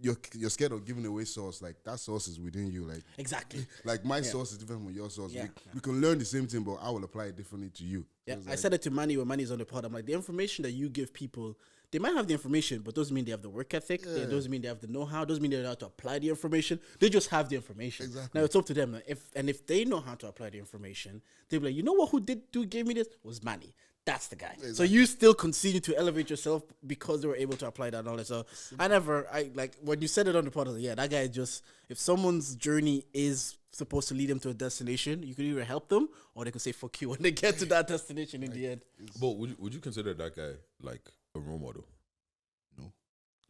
B: You're scared of giving away source. Like that source is within you. Like
A: exactly.
B: Like my source is different from your source.
A: Yeah.
B: We can learn the same thing, but I will apply it differently to you.
A: Yeah,
B: So
A: I said it to Manny when Manny's on the pod. I'm like, the information that you give people, they might have the information, but doesn't mean they have the work ethic. It doesn't mean they have the know-how. Doesn't mean they know how to apply the information. They just have the information.
B: Exactly.
A: Now it's up to them. If they know how to apply the information, they'll be like, you know what? Who gave me this was Manny. That's the guy.
B: Exactly.
A: So you still continue to elevate yourself because they were able to apply that knowledge. So I like when you said it on the pod, I was like, yeah, that guy just, if someone's journey is supposed to lead them to a destination, you could either help them or they could say fuck you when they get to that destination in the end.
C: But would you consider that guy like a role model?
B: No.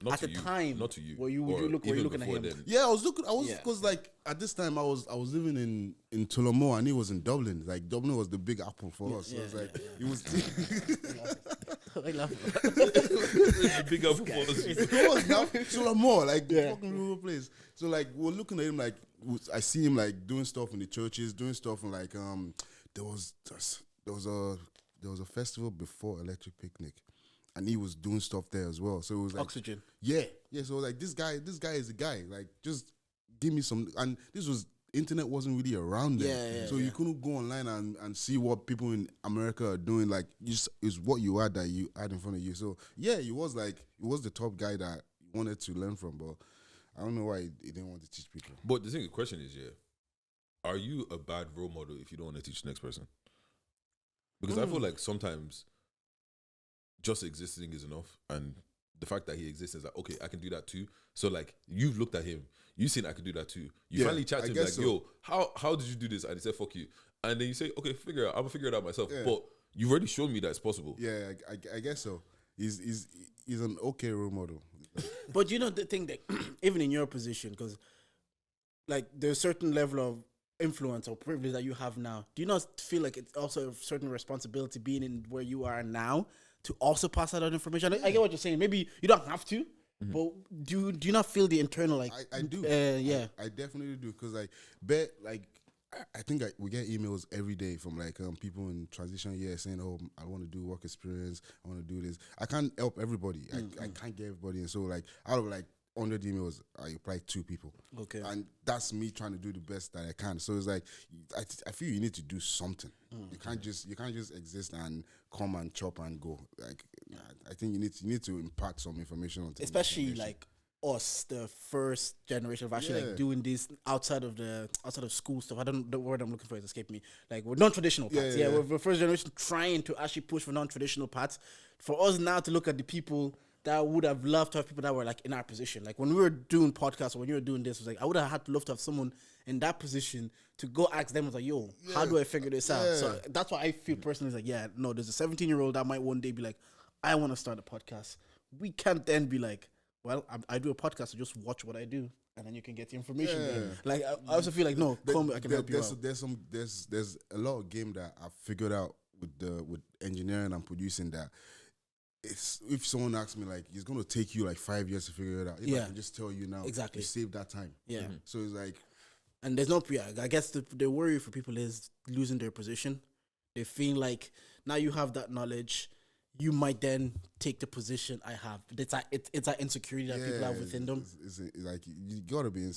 C: Not
A: At
C: to
A: the
C: you,
A: time,
C: not to you.
A: were you
C: Or
A: looking
C: even
A: at
C: before
A: him?
C: then?
B: Yeah, I was because like at this time I was living in Tullamore and he was in Dublin. Like Dublin was the big apple for us. So it's like it was.
A: I love it.
C: The big up for us.
B: It was now Tullamore, like fucking rural place. So like we're looking at him like I see him like doing stuff in the churches, doing stuff in like there was a festival before Electric Picnic. And he was doing stuff there as well. So it was like
A: Oxygen.
B: Yeah. So like this guy is a guy. Like just give me some. And this was internet wasn't really around then. So you couldn't go online and see what people in America are doing. Like it's what you had that you had in front of you. So yeah, he was the top guy that you wanted to learn from. But I don't know why he didn't want to teach people.
C: But the question is, are you a bad role model if you don't want to teach the next person? Because I feel like sometimes just existing is enough, and the fact that he exists is like, okay, I can do that too. So like you've looked at him, you've seen I can do that too. You finally chat to him like, so. Yo, how did you do this? And he said, fuck you. And then you say, okay, I'm gonna figure it out myself. Yeah. But you've already shown me that it's possible.
B: Yeah, I guess so. He's an okay role model.
A: But you know the thing that even in your position, because like there's a certain level of influence or privilege that you have now. Do you not feel like it's also a certain responsibility being in where you are now to also pass out information? I get what you're saying. Maybe you don't have to, but do you not feel the internal like?
B: I do. I definitely do because I think we get emails every day from like people in transition years saying, "Oh, I want to do work experience. I want to do this." I can't help everybody. I can't get everybody, and so like out of like 100 emails, I apply 2 people.
A: Okay, and
B: that's me trying to do the best that I can. So it's like I feel you need to do something. You can't just exist and come and chop and go. Like I think you need to impart some information on,
A: especially like us, the first generation of actually like doing this outside of school stuff. I don't know the word I'm looking for, is escaped me. Like we're non-traditional paths. We're the first generation trying to actually push for non-traditional paths. For us now to look at the people that would have loved to have people that were like in our position. Like when we were doing podcasts or when you were doing this, it was like I would have had to love to have someone in that position to go ask them, was like, yo, how do I figure this out? So that's why I feel personally like, there's a 17-year-old that might one day be like, I want to start a podcast. We can't then be like, well, I do a podcast, so just watch what I do, and then you can get the information there. Like I also feel like, no, I can help you out.
B: There's a lot of game that I've figured out with engineering and producing that. If someone asks me, like, it's going to take you like 5 years to figure it out. If I can just tell you now,
A: exactly,
B: you save that time.
A: Yeah.
B: So it's like,
A: and there's no, I guess the worry for people is losing their position. They feel like now you have that knowledge, you might then take the position I have. It's that insecurity that people have within them.
B: It's like you gotta be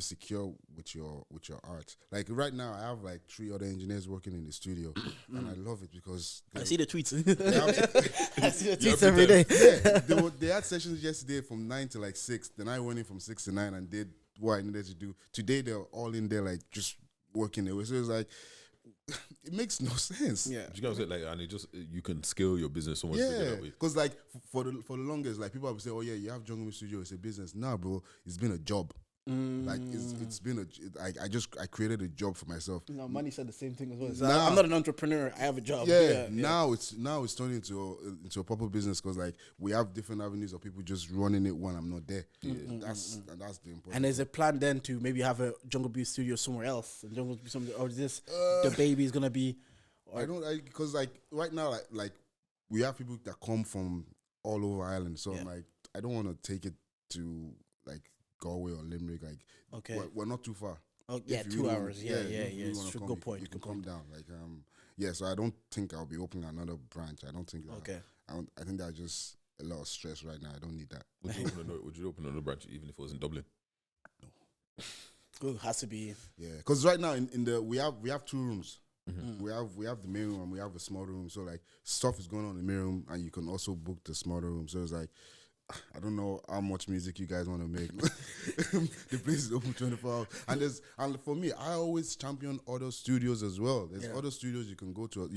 B: secure with your art. Like right now, I have like 3 other engineers working in the studio, and I love it because
A: I see the tweets.
B: I
A: see the tweets every day.
B: Yeah, they had sessions yesterday from 9 to like 6. Then I went in from 6 to 9 and did what I needed to do. Today they're all in there like just working away. So it's like, it makes no sense.
C: Yeah, you guys like, and it just you can scale your business so much bigger that way.
B: Because like for the longest, like people have said, oh yeah, you have Jungle Music Studio, it's a business. Nah, bro, it's been a job. Like it's been I created a job for myself.
A: No, Money said the same thing as well. So I'm not an entrepreneur. I have a job.
B: Now it's turning into a proper business because like we have different avenues of people just running it when I'm not there. That's the important.
A: And there's a plan then to maybe have a Jungle Beat studio somewhere else. And Jungle Beat something, or is this the baby is gonna be?
B: I don't because like right now like we have people that come from all over Ireland. So I'm like, I don't want to take it to like Galway or Limerick, like we're not too far.
A: Oh yeah, 2 hours. Yeah. It's a good point.
B: You can come down. Like so I don't think I'll be opening another branch. I don't think. I think that's just a lot of stress right now. I don't need that.
C: Would you open another branch even if it was in Dublin?
B: No.
A: Good, has to be.
B: Yeah, because right now in the we have 2 rooms. We have the main room and we have a small room. So like stuff is going on in the main room, and you can also book the smaller room. So it's like, I don't know how much music you guys want to make. The place is open 24 hours. And for me, I always champion other studios as well. There's other studios you can go to.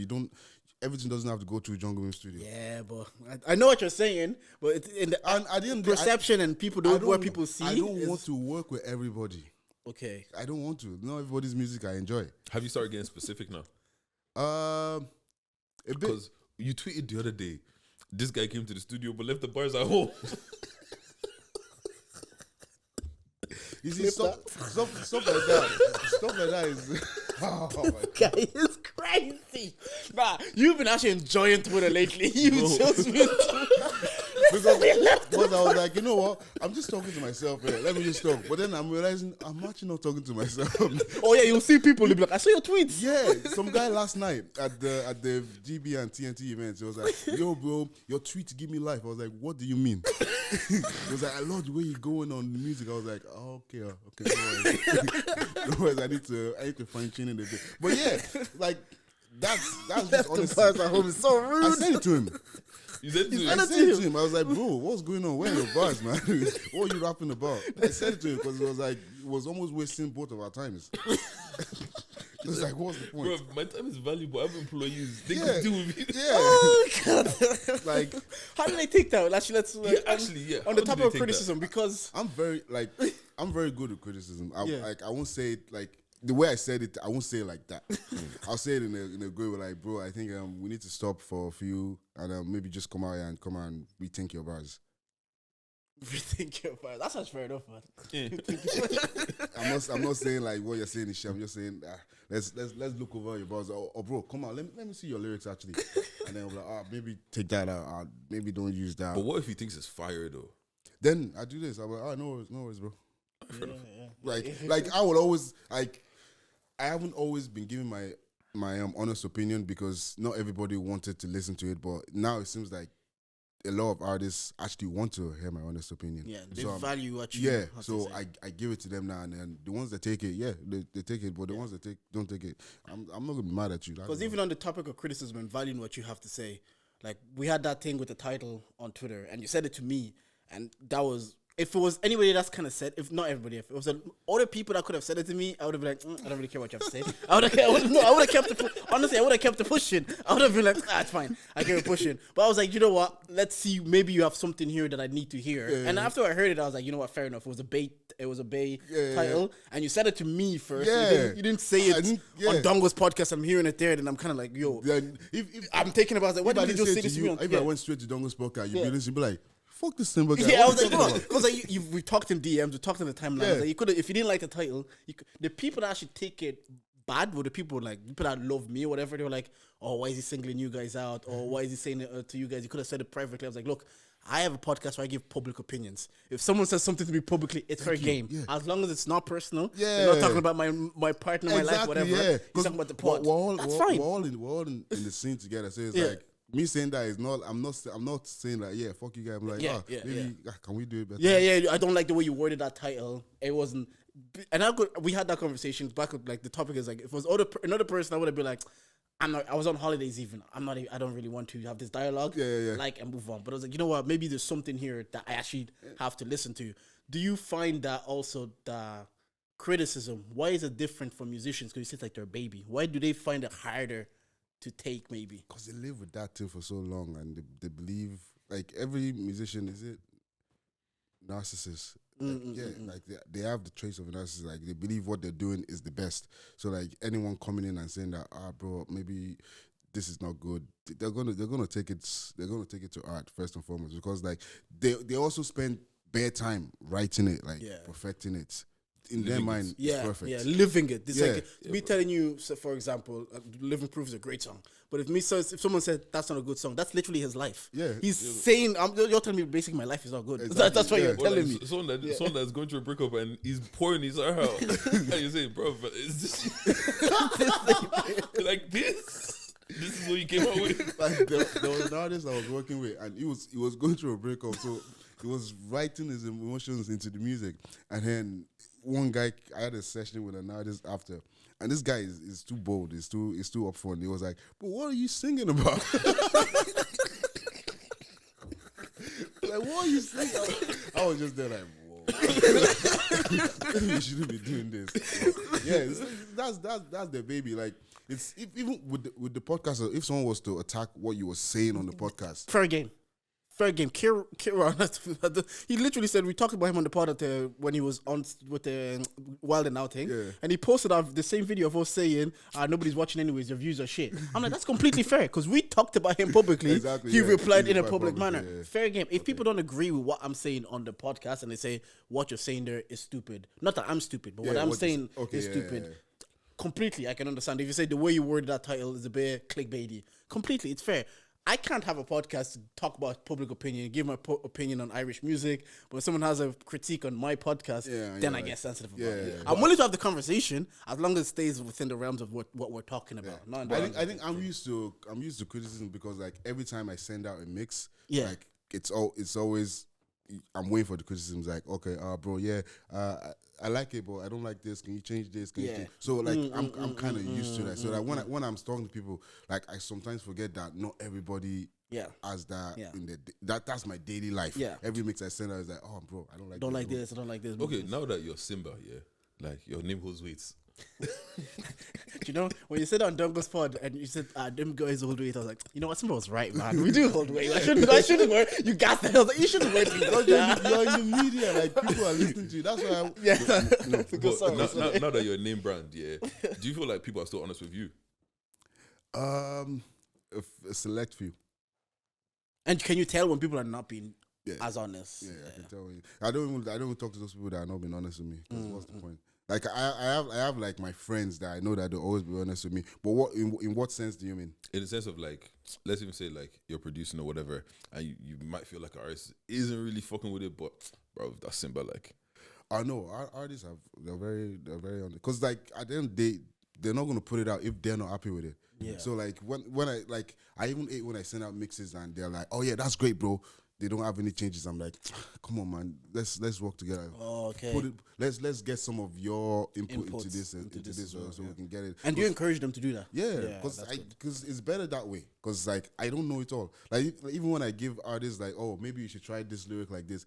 B: Everything doesn't have to go to a Jungle Music Studio.
A: Yeah, but I know what you're saying, but it's in the perception and people what people see.
B: I don't want to work with everybody.
A: Okay.
B: I don't want to. Not everybody's music I enjoy.
C: Have you started getting specific now?
B: A bit.
C: Because you tweeted the other day, this guy came to the studio but left the bars at home.
B: You see, stuff like that. Stuff like that is. Oh my
A: guy is crazy. Nah, you've been actually enjoying Twitter lately. Just been.
B: Because I was like, you know what? I'm just talking to myself here. Let me just talk. But then I'm realizing I'm actually not talking to myself.
A: Oh yeah, you'll see people. They'll be like, I saw your tweets.
B: Yeah, some guy last night at the GB and TNT events, he was like, yo, bro, your tweets give me life. I was like, what do you mean? He was like, I love the way you're going on the music. I was like, oh, okay, no worries. I need to fine tune it a bit. But yeah, like that's just honestly.
A: At home is so rude.
B: I said it to him.
C: You said it to
B: I said it to him. I was like, bro, what's going on? Where are your bars, man? What are you rapping about? I said it to him because it was almost wasting both of our times. It was like, what's the point?
C: Bro, my time is valuable. I have employees. They can deal with it.
B: Yeah.
A: Oh, God. Like, how do they take that? Actually, let's on the topic of criticism, because
B: I'm very good at criticism. I won't say it like the way I said it. I won't say it like that. I'll say it in a good way, like, bro, I think we need to stop for a few and maybe just come out and rethink your bars.
A: Rethink your bars. That's not fair enough, man.
B: Yeah. I'm not saying like what you're saying is shit. I'm just saying let's look over your bars. Or bro, come on, let me see your lyrics actually. And then I'm like, maybe take that out. Maybe don't use that.
C: But what if he thinks it's fire though?
B: Then I do this. I'm like, no worries, bro.
A: Yeah.
B: Like I would always like. I haven't always been giving my honest opinion because not everybody wanted to listen to it. But now it seems like a lot of artists actually want to hear my honest opinion.
A: Yeah, they value what you.
B: Yeah, so I give it to them now, and then the ones that take it, they take it. But the ones that don't take it, I'm not gonna be mad at you.
A: Because even on the topic of criticism and valuing what you have to say, like we had that thing with the title on Twitter, and you said it to me, and that was. If it was anybody that's kind of said, if not everybody, if it was other people that could have said it to me, I would have been like, I don't really care what you have to say. I would have kept the pushing. I would have been like, it's fine. I kept pushing. But I was like, you know what? Let's see. Maybe you have something here that I need to hear. Yeah. And after I heard it, I was like, you know what? Fair enough. It was a Bay title, and you said it to me first.
B: Yeah.
A: You didn't say it on Dongo's podcast. I'm hearing it there, and I'm kind of like, yo. If I'm taking about it. What did you just say this to me?
B: If I went straight to Dongo's podcast, you'd be like. Fuck this Simba guy.
A: Yeah, I was like, no, because we talked in DMs, we talked in the timeline. Yeah. Like, you could, if you didn't like the title, the people that actually take it bad were the people people that love me or whatever. They were like, oh, why is he singling you guys out? Or why is he saying it to you guys? You could have said it privately. I was like, look, I have a podcast where I give public opinions. If someone says something to me publicly, it's fair game. Yeah. As long as it's not personal. Yeah. You're not talking about my partner, my life, whatever. Yeah. You're talking about the pod. That's fine.
B: We're all in the scene together. So it's like, me saying that is not. I'm not saying like, yeah, fuck you guys. I'm like, maybe can we do it better?
A: Yeah. I don't like the way you worded that title. It wasn't. And we had that conversation back with like the topic is like if it was another person, I would have been like, I was on holidays even. I don't really want to have this dialogue.
B: Yeah.
A: Like and move on. But I was like, you know what? Maybe there's something here that I actually have to listen to. Do you find that also the criticism? Why is it different for musicians? Because you said like they're a baby. Why do they find it harder to take maybe?
B: Because they live with that too for so long, and they believe like every musician is it narcissist. Like they have the traits of a narcissist. Like they believe what they're doing is the best. So like anyone coming in and saying that, bro, maybe this is not good, they're gonna take it to art first and foremost, because like they also spend bare time writing it, like perfecting it. In their mind, it's perfect. Yeah,
A: living it. It's like me telling you, so for example, "Living Proof" is a great song. But if someone said that's not a good song, that's literally his life. Yeah, he's saying, "You're telling me basically my life is not good." Exactly. That's what you're telling me.
C: Someone that's going through a breakup and he's pouring his heart out, and you say, "Bro, is this like this? This is what you came out with."
B: Like there was an artist I was working with, and he was going through a breakup, so he was writing his emotions into the music, and then. One guy, I had a session with an artist after, and this guy is too bold. He's too upfront. He was like, "But what are you singing about?" Like, what are you singing about? I was just there like, whoa. You shouldn't be doing this. That's the baby. Like, it's even with the podcast. If someone was to attack what you were saying on the podcast,
A: fair game. Kira, he literally said, we talked about him on the pod when he was on with the Wild and Out thing, and he posted the same video of us saying, nobody's watching anyways, your views are shit. I'm like, that's completely fair, because we talked about him publicly. Exactly, he replied in a public manner. Yeah. Fair game. If people don't agree with what I'm saying on the podcast and they say, what you're saying there is stupid. Not that I'm stupid, but what I'm saying is stupid. Yeah. Completely, I can understand. If you say the way you worded that title is a bit clickbaity, completely, it's fair. I can't have a podcast to talk about public opinion, give my opinion on Irish music, but if someone has a critique on my podcast, then I get sensitive about it. I'm willing to have the conversation as long as it stays within the realms of what we're talking about.
B: I think I'm used to criticism, because like every time I send out a mix, like it's always I'm waiting for the criticisms. Like, okay, bro, I like it, but I don't like this. Can you change this? Can you change? So like I'm kind of used to that. So like when I'm talking to people, like I sometimes forget that not everybody has that in that's my daily life. Yeah. Every mix I send out is like, oh bro, I don't like this.
A: I don't like this.
C: Okay, now that you're Simba, like your name holds weight.
A: Do you know when you said on Dungo's pod and you said them guys hold weight, I was like, you know what, Simba was right, man. We do hold weight. I shouldn't work. You got that. I was like, you shouldn't work.
B: You're in the media, like people are listening to you. That's why.
C: Now that you're a name brand, do you feel like people are still honest with you?
B: A select few.
A: And can you tell when people are not being as honest?
B: Yeah, I can tell you. I don't even talk to those people that are not being honest with me. Because what's the point? Like I have like my friends that I know that they'll always be honest with me. But in what sense do you mean?
C: In the sense of like, let's even say like you're producing or whatever, and you might feel like an artist isn't really fucking with it, but bro, that's Simba. Like,
B: I know artists they're very honest, because like at the end of the day, they're not gonna put it out if they're not happy with it. Yeah. So like when I even hate when I send out mixes and they're like, oh yeah, that's great, bro. They don't have any changes. I'm like, come on, man. Let's work together.
A: Oh, okay.
B: Let's get some of your input into this so we can get it.
A: And you encourage them to do that?
B: Yeah, because it's better that way. Because like I don't know it all. Like even when I give artists like, oh, maybe you should try this lyric like this,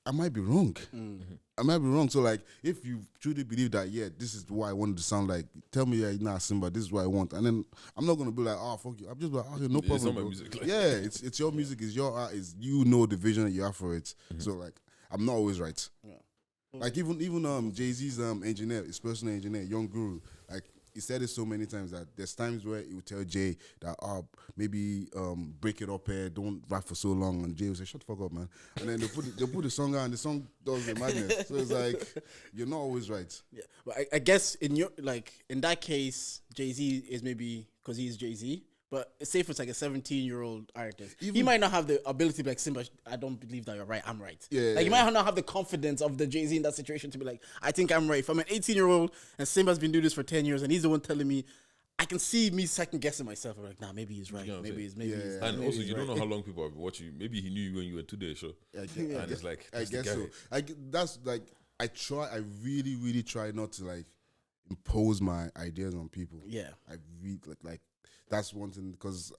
B: I might be wrong. Mm-hmm. I might be wrong. So like, if you truly believe that, this is what I want it to sound like, tell me, nah, Simba, this is what I want. And then I'm not gonna be like, oh, fuck you. I'm just like, oh, no problem. It's not my music. Like. Yeah, it's your music, it's your art, you know the vision that you have for it. Mm-hmm. So like, I'm not always right. Yeah. Like even Jay-Z's engineer, his personal engineer, Young Guru, like he said it so many times that there's times where he would tell Jay that maybe break it up here, don't rap for so long, and Jay would say, shut the fuck up, man. And then they'll put the song out and the song does the madness. So it's like you're not always right. Yeah.
A: But I guess in that case, Jay-Z is maybe because he's Jay-Z. But say if it's like a 17-year-old artist, he might not have the ability to be like, Simba, I don't believe that you're right, I'm right. Yeah, he might not have the confidence of the Jay-Z in that situation to be like, I think I'm right. If I'm an 18-year-old and Simba's been doing this for 10 years and he's the one telling me I can see me second guessing myself. I'm like, nah, maybe he's right.
C: You know what I'm
A: Maybe he's
C: And
A: maybe
C: also,
A: he's
C: you don't
A: right.
C: know how long people have been watching you. Maybe he knew you when you were to the show. And it's like,
B: I guess so. That's like, I really, really try not to like impose my ideas on people.
A: Yeah.
B: I really like that's one thing because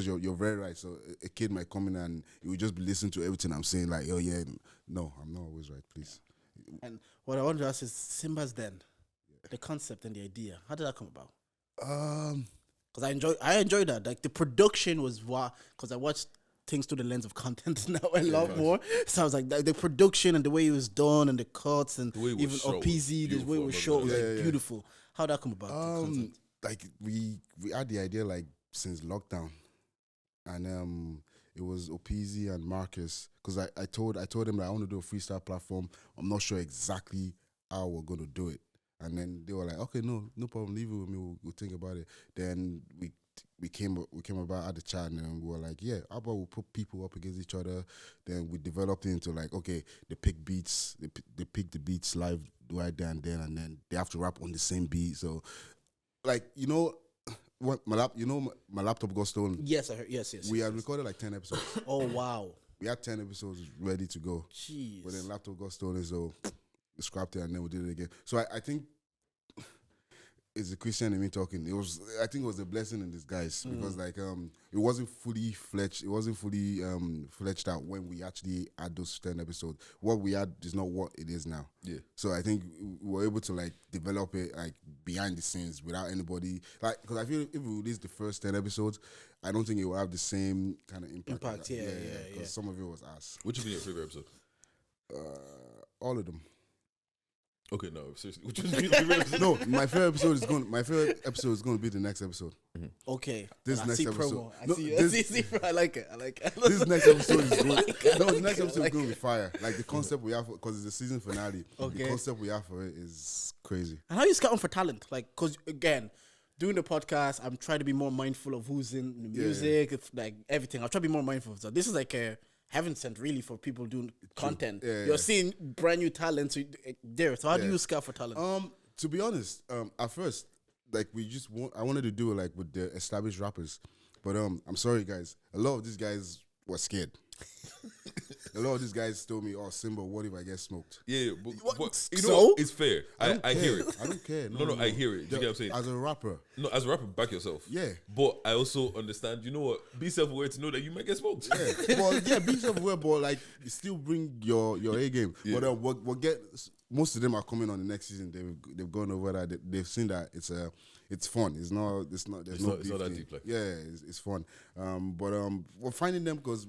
B: you're very right. So a kid might come in and he will just be listening to everything I'm saying. Like, oh yeah, no, I'm not always right. Please.
A: And what I want to ask is Simba's Den, the concept and the idea. How did that come about? Because I enjoyed that. Like the production was because I watched things through the lens of content now a lot more. So I was like, the production and the way it was done and the cuts and even OPZ, the way it was shot was like beautiful. How did that come about? The concept?
B: Like we had the idea like since lockdown, and it was OPZ and Marcus because I told him that I want to do a freestyle platform. I'm not sure exactly how we're going to do it. And then they were like, okay, no problem, leave it with me, we'll think about it. Then we came about at the chat and we were like, yeah, how about we put people up against each other? Then we developed it into like, okay, they pick beats, they pick the beats live right there and then they have to rap on the same beat. So like, you know what my laptop got stolen.
A: Yes, I heard. Yes.
B: We had recorded like 10 episodes.
A: Oh wow.
B: We had 10 episodes ready to go.
A: Jeez.
B: But then laptop got stolen, so we scrapped it and then we did it again. So I think it's a Christian in me talking. I think it was a blessing in disguise because like it wasn't fully fledged. It wasn't fully fledged out when we actually had those 10 episodes. What we had is not what it is now.
C: Yeah.
B: So I think we were able to like develop it like behind the scenes without anybody like because I feel if we release the first 10 episodes, I don't think it will have the same kind of impact.
A: Yeah.
B: Because some of it was ass.
C: Which has been your favorite episode?
B: All of them.
C: Okay, no, seriously. Which was your favorite episode?
B: No, my favorite episode is going to be the next episode.
C: Mm-hmm.
A: Okay.
B: This
A: I
B: next
A: see
B: episode.
A: Promo. I like it.
B: This next episode is going. The next episode is going to be fire. Like the concept we have because it's the season finale.
A: Okay.
B: The concept we have for it is crazy.
A: And how you scouting for talent? Like, because again, doing the podcast, I'm trying to be more mindful of who's in the music, like everything. I'll try to be more mindful of that. This is like a heaven sent really for people doing content. You're seeing brand new talents there. So how do you scout for talent?
B: To be honest, at first, like I wanted to do it like with the established rappers, but I'm sorry guys, a lot of these guys were scared. A lot of these guys told me, "Oh, Simba, what if I get smoked?"
C: Yeah, but you
A: So?
C: know, it's fair. I hear it.
B: I don't care.
C: No, I hear it. Do you get what I'm saying?
B: As a rapper,
C: No, as a rapper, back yourself.
B: Yeah.
C: But I also understand, you know what? Be self-aware to know that you might get smoked.
B: yeah. Well, yeah, be self-aware, but like you still bring your A game.
C: Yeah.
B: But we'll get most of them are coming on the next season. They've gone over that. They've seen that it's fun. It's not. There's no.
C: It's not that
B: thing.
C: deep. Like.
B: Yeah, it's fun. But we're finding them because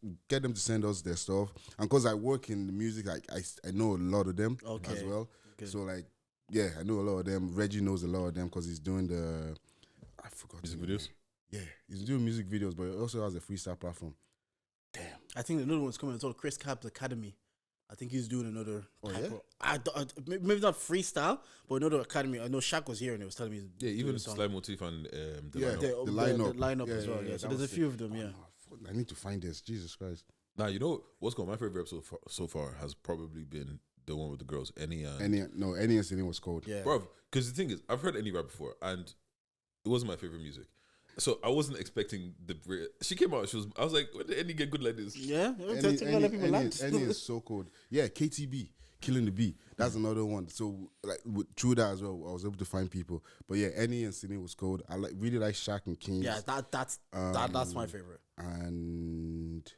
B: we get them to send us their stuff, and because I work in the music, I know a lot of them as well. Okay. So like, yeah, I know a lot of them. Reggie knows a lot of them because he's doing I forgot
C: music videos.
B: Yeah, he's doing music videos, but he also has a freestyle platform.
A: Damn. I think another one's coming. It's called Chris Cap's Academy. I think he's doing another type of, maybe not freestyle, but another academy. I know Shaq was here and he was telling me.
C: Yeah, even Sly Motif and the
B: lineup
A: as well. Yeah, so there's a few of them. Yeah,
B: I need to find this. Jesus Christ.
C: Now you know what's going. My favorite episode so far has probably been the one with the girls. Any
B: incident was cold.
A: Yeah,
C: bro. Because the thing is, I've heard any rap before, and it wasn't my favorite music. So I wasn't expecting she came out. I was like, when did Any get good like this?
A: Yeah,
B: Any is so cold. Yeah, KTB, Killing the Beat. That's another one. So like through that as well, I was able to find people. But yeah, Any and Sydney was cold. I really like Shaq and King.
A: Yeah, that's my favorite.
B: And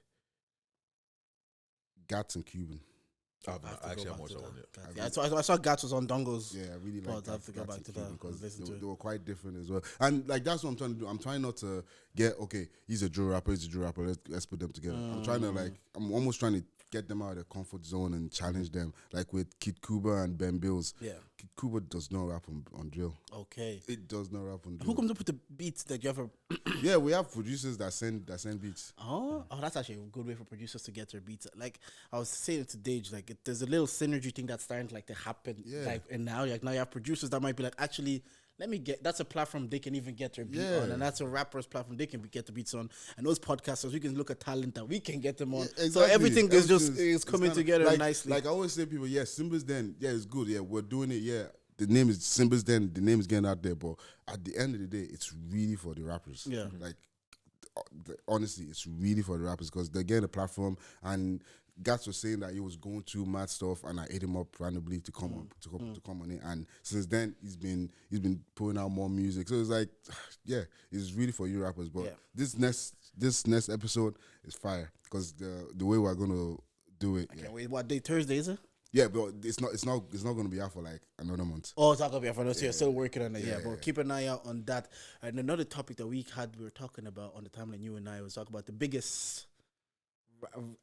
B: Gats and Cuban.
C: I actually haven't watched that one yet.
A: Yeah, I saw Gats was on Dongles.
B: Yeah, I really like
A: I have to go back to that
B: because they were quite different as well. And like that's what I'm trying to do. I'm trying not to get he's a drill rapper, let's put them together. I'm almost trying to get them out of their comfort zone and challenge them. Like with Kid Kuba and Ben Bills. Yeah. Kid Kuba does not rap on drill.
A: Okay.
B: It does not rap on drill.
A: Who comes up with the beats that you ever
B: Yeah, we have producers that send beats.
A: Oh, that's actually a good way for producers to get their beats. Like I was saying it to Deji, like there's a little synergy thing that's starting to happen. Yeah. Like and now you have producers that might be like, actually, that's a platform they can even get their beat on, and that's a rapper's platform they can get the beats on. And those podcasters, we can look at talent that we can get them on. Yeah, exactly. So everything is coming together nicely.
B: Like I always say, people, Simba's Den, it's good. Yeah, we're doing it. Yeah, the name is Simba's. Then the name is getting out there, but at the end of the day, it's really for the rappers.
A: Yeah.
B: Like honestly, it's really for the rappers because they're getting a platform. And Gats was saying that he was going through mad stuff, and I ate him up randomly to come on to come on it. And since then, he's been putting out more music. So it's like, yeah, it's really for you rappers. But this next episode is fire because the way we're gonna do it.
A: Wait, what day? Thursday is it?
B: Yeah, but it's not going to be out for like another month.
A: Oh, it's not going to be out for another. So you're still working on it. Yeah, but keep an eye out on that. And another topic that we were talking about on the timeline, you and I was talking about the biggest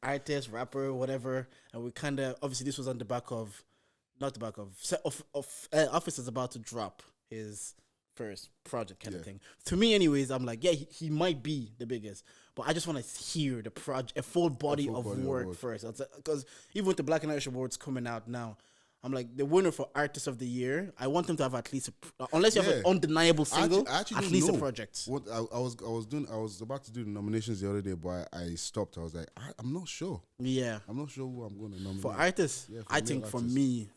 A: artist, rapper, whatever. And we kind of, obviously this was on the back of, Office is about to drop his first project kind of thing. To me anyways, I'm like, yeah, he might be the biggest, but I just want to hear the project, a full body of work first. Because even with the Black and Irish Awards coming out now, I'm like, the winner for Artist of the Year, I want them to have at least, unless you have an undeniable single, at least a project.
B: What I was about to do the nominations the other day, but I stopped. I was like, I'm not sure.
A: Yeah.
B: I'm not sure who I'm going to nominate.
A: For artists, I think for me,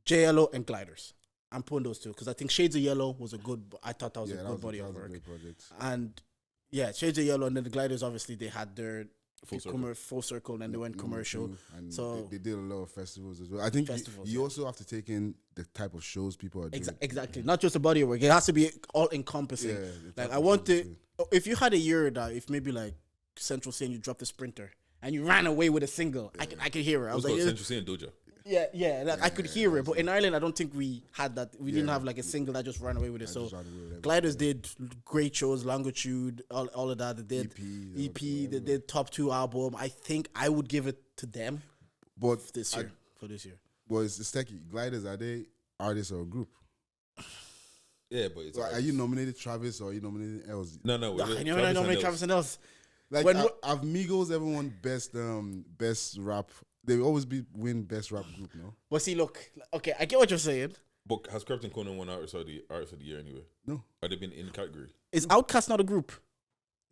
C: JLO
A: and Gliders. I'm putting those two because I think Shades of Yellow was I thought that was a good body of work. And yeah, Shades of Yellow and then the Gliders, obviously they had their full circle and they went commercial.
B: And
A: so
B: they did a lot of festivals as well. I think you also have to take in the type of shows people are doing.
A: Exactly. Not just a body of work. It has to be all encompassing. Yeah, like I want to, if you had a year that if maybe like Central saying you dropped the Sprinter and you ran away with a single, I could hear it. I was like,
C: Central saying Doja.
A: Yeah, I could hear it, but in Ireland, I don't think we had that. We didn't have like a single that just ran away with it. So Gliders did great shows, Longitude, all of that. They did EP, they did top 2 album. I think I would give it to them,
B: but
A: for this year.
B: But it's techie. Gliders, are they artists or a group?
C: Yeah, but it's
B: are you nominated Travis or are you nominated Els?
C: No.
A: I never nominated Travis and Els.
B: Like have Migos ever won best rap? They always win best rap group, no?
A: But see, look, okay, I get what you're saying.
C: But has Krypton Conan won Artist of the Year anyway?
B: No.
C: Have they been in the category?
A: Is Outkast not a group?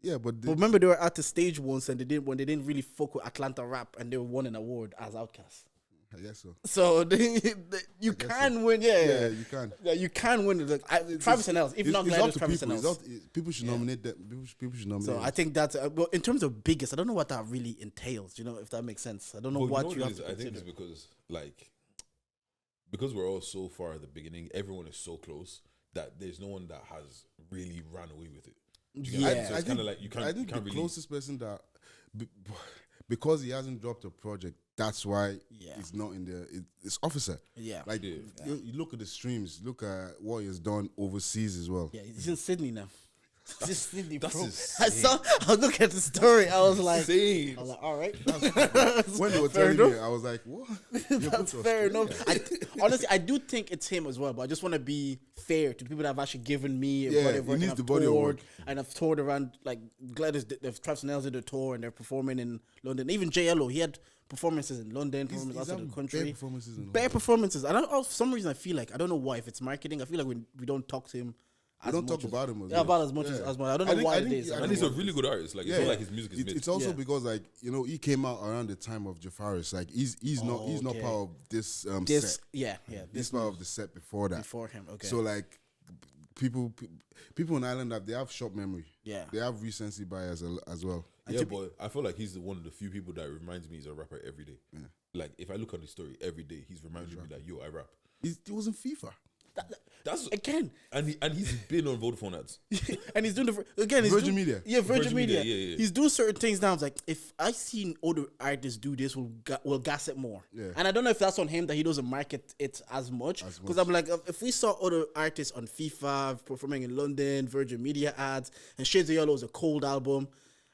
B: Yeah, but
A: remember they were at the stage once and they didn't really fuck with Atlanta rap and they won an award as Outkast.
B: I guess so.
A: So you can win,
B: yeah, you can.
A: Yeah, you can win. Like, Travis and Els, if not Gliders, Travis and Els.
B: People should nominate that. People should nominate.
A: So I think that's well, in terms of biggest. I don't know what that really entails. You know, if that makes sense. I don't know what you have to consider.
C: I think it's because we're all so far at the beginning. Everyone is so close that there's no one that has really ran away with it.
B: So it's kind of like you can't. I think the closest person that because he hasn't dropped a project. That's why it's not in the. It's Officer.
A: Yeah.
B: Like you look at the streams. Look at what he's done overseas as well.
A: Yeah, he's in Sydney now. He's Sydney, bro.
C: I
A: look at the story. I was like,
C: insane.
A: all right.
B: When they were telling me, I was like, what?
A: That's fair enough. Honestly, I do think it's him as well, but I just want to be fair to the people that have actually given me whatever.
B: He needs the body of work.
A: And I've toured around, like, Gladys, Travis and Els did a tour and they're performing in London. Even JLO, he had performances in London, performances outside the country. Bare performances. And for some reason, I feel like, I don't know why, if it's marketing, I feel like we don't talk to him.
B: I don't talk about him
A: as much as much. I don't know why it is.
C: And he's a really good artist. Like, it's not like his music is mid.
B: It's also because, like, you know, he came out around the time of Jafaris. Like, he's not part of this set.
A: Yeah.
B: He's part of the set before that.
A: Before him, okay.
B: So, like, people in Ireland, they have short memory.
A: Yeah.
B: They have recency bias as well.
C: Yeah, but I feel like he's one of the few people that reminds me he's a rapper every day. Yeah. Like, if I look on his story every day, he's reminding me that, yo, I rap.
B: He was in FIFA.
C: That's
A: again,
C: and he's been on Vodafone ads,
A: and he's doing
B: Virgin Media.
A: Yeah, Virgin Media. Yeah. He's doing certain things now. It's like if I seen other artists do this, we'll gas it more.
B: Yeah.
A: And I don't know if that's on him that he doesn't market it as much. Because I'm like, if we saw other artists on FIFA performing in London, Virgin Media ads, and Shades of Yellow is a cold album,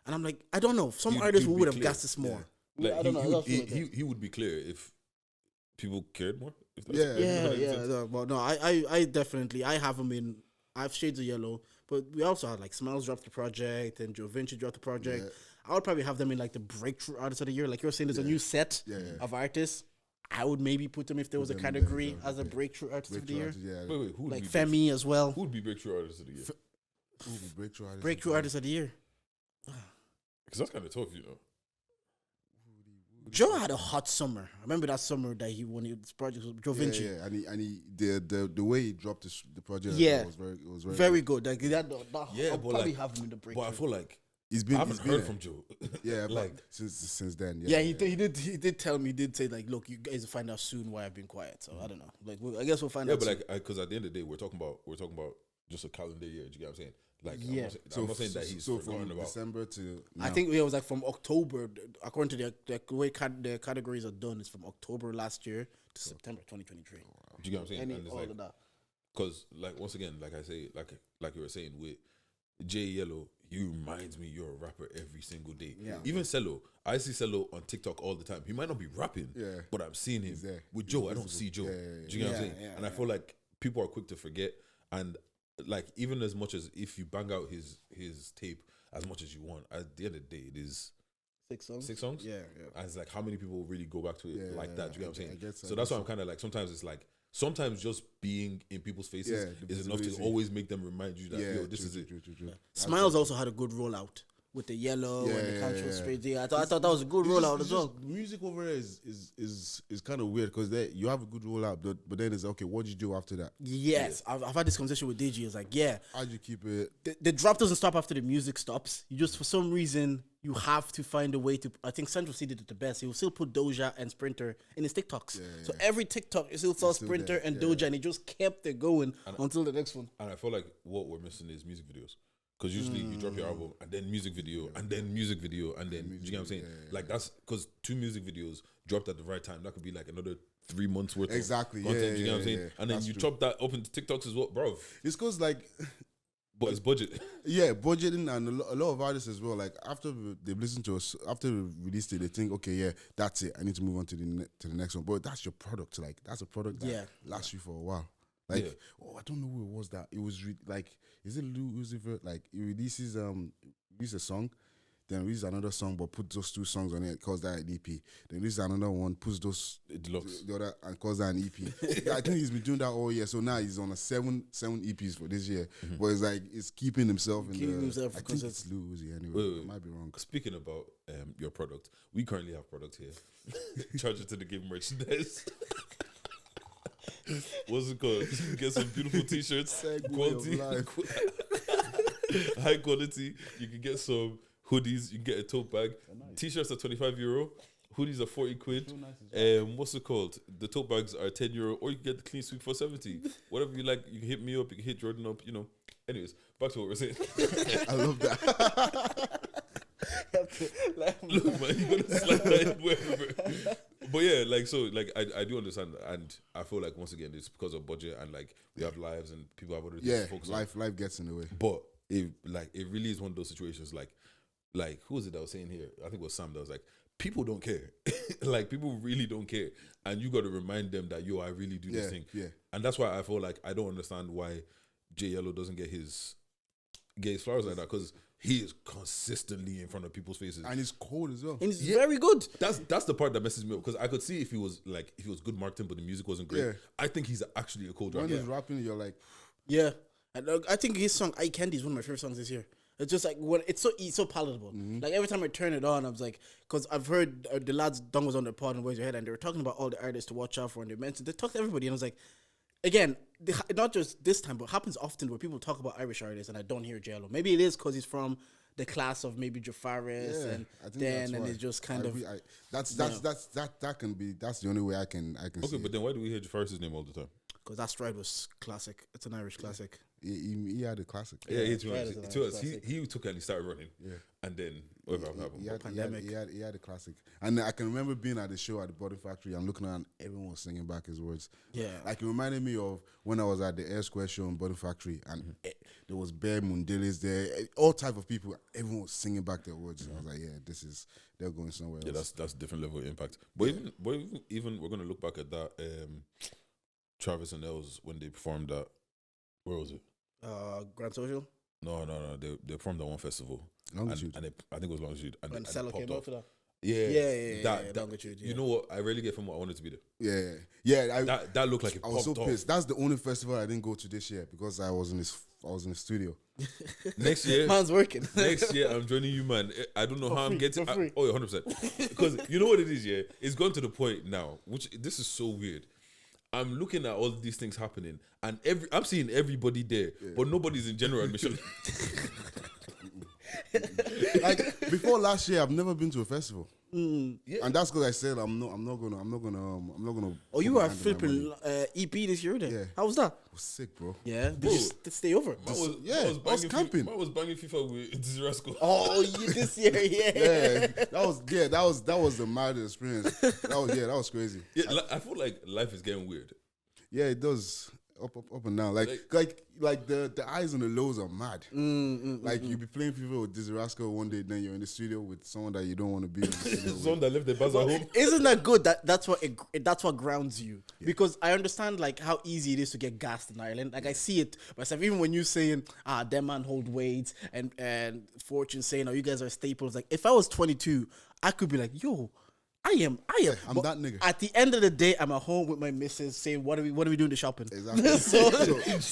A: and I'm like, I don't know. Some artists would have gassed this more.
C: Yeah. Like, I don't know. He would be clear if people cared more.
A: Well, no, I definitely, I have him in. I have Shades of Yellow, but we also had like Smiles dropped the project and Joe Vinci dropped the project. Yeah. I would probably have them in like the breakthrough artist of the year. Like you're saying, there's a new set of artists. I would maybe put them if there was a category as a breakthrough artist of the year.
C: Wait, who would
A: like Femi as well.
C: Who would be breakthrough artist of the year?
B: Who would be
A: breakthrough artist of the year?
C: Because that's kind of tough, you know.
A: Joe had a hot summer. I remember that summer that he won his project with Joe Vinci.
B: Yeah, and he the way he dropped the project, was
A: very good. Like that,
C: Yeah,
A: I'll
C: but
A: probably
C: like,
A: have him in the break.
C: but I feel like
B: I
C: haven't heard from Joe.
B: Yeah,
C: like
B: since then.
A: Yeah, he did tell me. He did say like, look, you guys will find out soon why I've been quiet. So I don't know. Like, I guess we'll find out.
C: Yeah,
A: soon.
C: but like, because at the end of the day, we're talking about just a calendar year. Do you get what I'm saying? Like,
A: yeah.
C: I'm not saying that he's forgotten about
B: December to. Now.
A: I think it was like from October. According to the way the categories are done, it's from October last year to September 2023.
C: Do you get what I'm saying? And it's
A: all
C: like,
A: of that.
C: because like once again, like I say, like you were saying with Jay Yellow, he reminds me you're a rapper every single day.
A: Yeah.
C: Even Cello, I see Cello on TikTok all the time. He might not be rapping, but I'm seeing him. With Joe, I don't see Joe. Do you get what I'm saying? And I feel like people are quick to forget. And like even as much as if you bang out his tape as much as you want, at the end of the day, it is 6 songs.
A: Yeah.
C: And it's like how many people really go back to it like that? Do you get what I'm saying?
B: So
C: that's why I'm kind of like sometimes it's like. Sometimes just being in people's faces is enough to always make them remind you that yo, this is it.
B: True.
A: Smiles also had a good rollout with the yellow and the control straight. I thought that was a good rollout as well.
B: Music over there is kind of weird because you have a good rollout, but then it's okay. What do you do after that?
A: Yes, I've had this conversation with Deji. It's like,
B: how do you keep it?
A: The drop doesn't stop after the music stops. You just for some reason you have to find a way to. I think Central C did it the best. He will still put Doja and Sprinter in his TikToks. So every TikTok you still saw Sprinter and Doja, and he just kept it going until the next one.
C: And I feel like what we're missing is music videos. Because usually you drop your album and then music video and then music video and then, do you get what I'm saying? Like that's because 2 music videos dropped at the right time. That could be like another 3 months worth of content, do you get what I'm saying? And then you chop that up into TikToks as well, bro.
B: It's because like...
C: But it's budget.
B: Yeah, budgeting and a lot of artists as well. Like after they've listened to us, after we released it, they think, okay, yeah, that's it. I need to move on to the next one. But that's your product. Like that's a product that lasts you for a while. Like, I don't know who it was that. It was like, is it Lou Uzi Vert? Like, he releases a song, then releases another song, but put those 2 songs on it, calls that an EP. Then releases another one, puts those the other and calls that an EP. I think he's been doing that all year. So now he's on a 7 EPs for this year. But it's like it's keeping himself in the. I think it's Lou Uzi anyway. I might be wrong.
C: Speaking about your product, we currently have product here. Charge it to the game merchandise. What's it called? You can get some beautiful t-shirts, quality, high quality. You can get some hoodies. You can get a tote bag. T-shirts are €25. Hoodies are 40 quid. What's it called? The tote bags are €10, or you can get the clean sweep for 70. Whatever you like. You can hit me up. You can hit Jordan up. You know. Anyways, back to what we're saying.
B: I love that.
C: Look, man, you gotta slide that in wherever. But yeah, like so, like I do understand, and I feel like once again it's because of budget and like we have lives and people have other things to focus on.
B: Life gets in the way.
C: But it really is one of those situations like who was it that was saying here? I think it was Sam that was like, people don't care. Like people really don't care, and you got to remind them that I really do this thing.
B: Yeah,
C: and that's why I feel like I don't understand why Jay Yellow doesn't get his flowers like that, because he is consistently in front of people's faces,
B: and he's cold as well.
A: And he's very good.
C: That's the part that messes me up, because I could see if he was good marketing, but the music wasn't great. I think he's actually a cold rapper.
B: When he's rapping, you're like,
A: and I think his song "Eye Candy" is one of my favorite songs this year. It's just like it's so palatable. Like every time I turn it on, I was like, because I've heard the lads Dung was on their pod and Where's Your Head, and they were talking about all the artists to watch out for, and they talked to everybody, and I was like, again, not just this time, but it happens often where people talk about Irish artists and I don't hear JLo. Maybe it is because he's from the class of maybe Jafaris and Dan, and it's just kind of
B: that's the only way I can.
C: Okay, but then why do we hear Jafaris' name all the time?
A: Because that stride was classic. It's an Irish classic.
B: He had a classic.
C: Yeah, he took and he started running. Yeah, and then whatever happened.
B: He had a classic. And I can remember being at the show at the Body Factory and looking around, everyone was singing back his words.
A: Yeah,
B: like it reminded me of when I was at the Air Square show in Body Factory, and there was Bear Mundelis there, all type of people. Everyone was singing back their words. And I was like, they're going somewhere else.
C: Yeah, that's a different level of impact. But even we're gonna look back at that. Travis and Els when they performed that. Where was it?
A: Grand Social?
C: No. They performed at one festival.
B: Longitude.
C: And I think it was Longitude. And
A: When Stella came out for that?
C: Yeah.
A: Longitude,
C: You know what? I really get from what I wanted to be there.
B: Yeah.
C: That looked like it
B: I was so
C: popped off.
B: pissed. That's the only festival I didn't go to this year because I was in the studio.
C: Next year,
A: man's working.
C: Next year, I'm joining you, man. I don't know how I'm getting.
A: For free.
C: Oh, yeah, 100%. Because you know what it is, yeah. It's gone to the point now, which this is so weird. I'm looking at all these things happening, and I'm seeing everybody there, but nobody's in general admission.
B: Like before last year, I've never been to a festival.
C: Yeah.
B: And that's because I said I'm not gonna.
A: Oh, you are flipping EP this year then?
B: Yeah.
A: How was that?
B: It was sick, bro.
A: Yeah, did you stay over?
C: I was
B: camping.
C: I was banging FIFA with Zirasco.
A: Oh, this year,
B: Yeah, that was the mad experience. That was crazy.
C: Yeah, I feel like life is getting weird.
B: Yeah, it does. Up and down. Like the highs and the lows are mad. Like you be playing FIFA with Dizzy Rascal one day, then you're in the studio with someone that you don't want to be in the studio with.
C: Someone that left their buzz at home.
A: Isn't that good? That's what grounds you. Yeah. Because I understand like how easy it is to get gassed in Ireland. Like I see it myself. Even when you saying them man hold weights and Fortune saying you guys are staples. Like if I was 22, I could be like, yo, I am.
B: I'm
A: but
B: that nigga.
A: At the end of the day, I'm at home with my missus saying, what are we doing the shopping?
B: Exactly.
A: so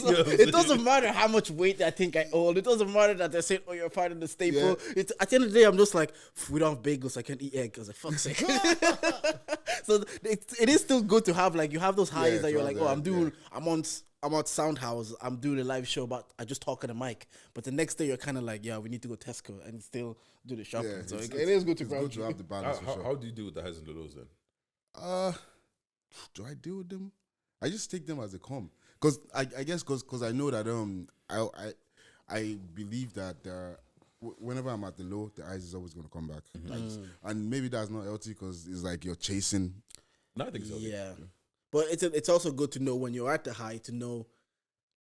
A: it doesn't matter how much weight I think I hold. It doesn't matter that they're saying, you're part of the staple. Yeah. At the end of the day, I'm just like, we don't have bagels, I can't eat egg. I was like, fuck's sake. So it is still good to have, like, you have those highs that you're like, I'm on Soundhouse, I'm doing a live show, but I just talk on the mic. But the next day, you're kind of like, we need to go Tesco and still do the shopping.
B: Yeah,
A: so it is good to
B: have the balance.
C: How do you deal with the highs and the lows then?
B: Do I deal with them? I just take them as they come. Cause I guess because I know that I believe that whenever I'm at the low, the highs is always gonna come back. And maybe that's not healthy because it's like you're chasing.
C: No, I think so.
A: Yeah. But it's also good to know when you're at the high to know,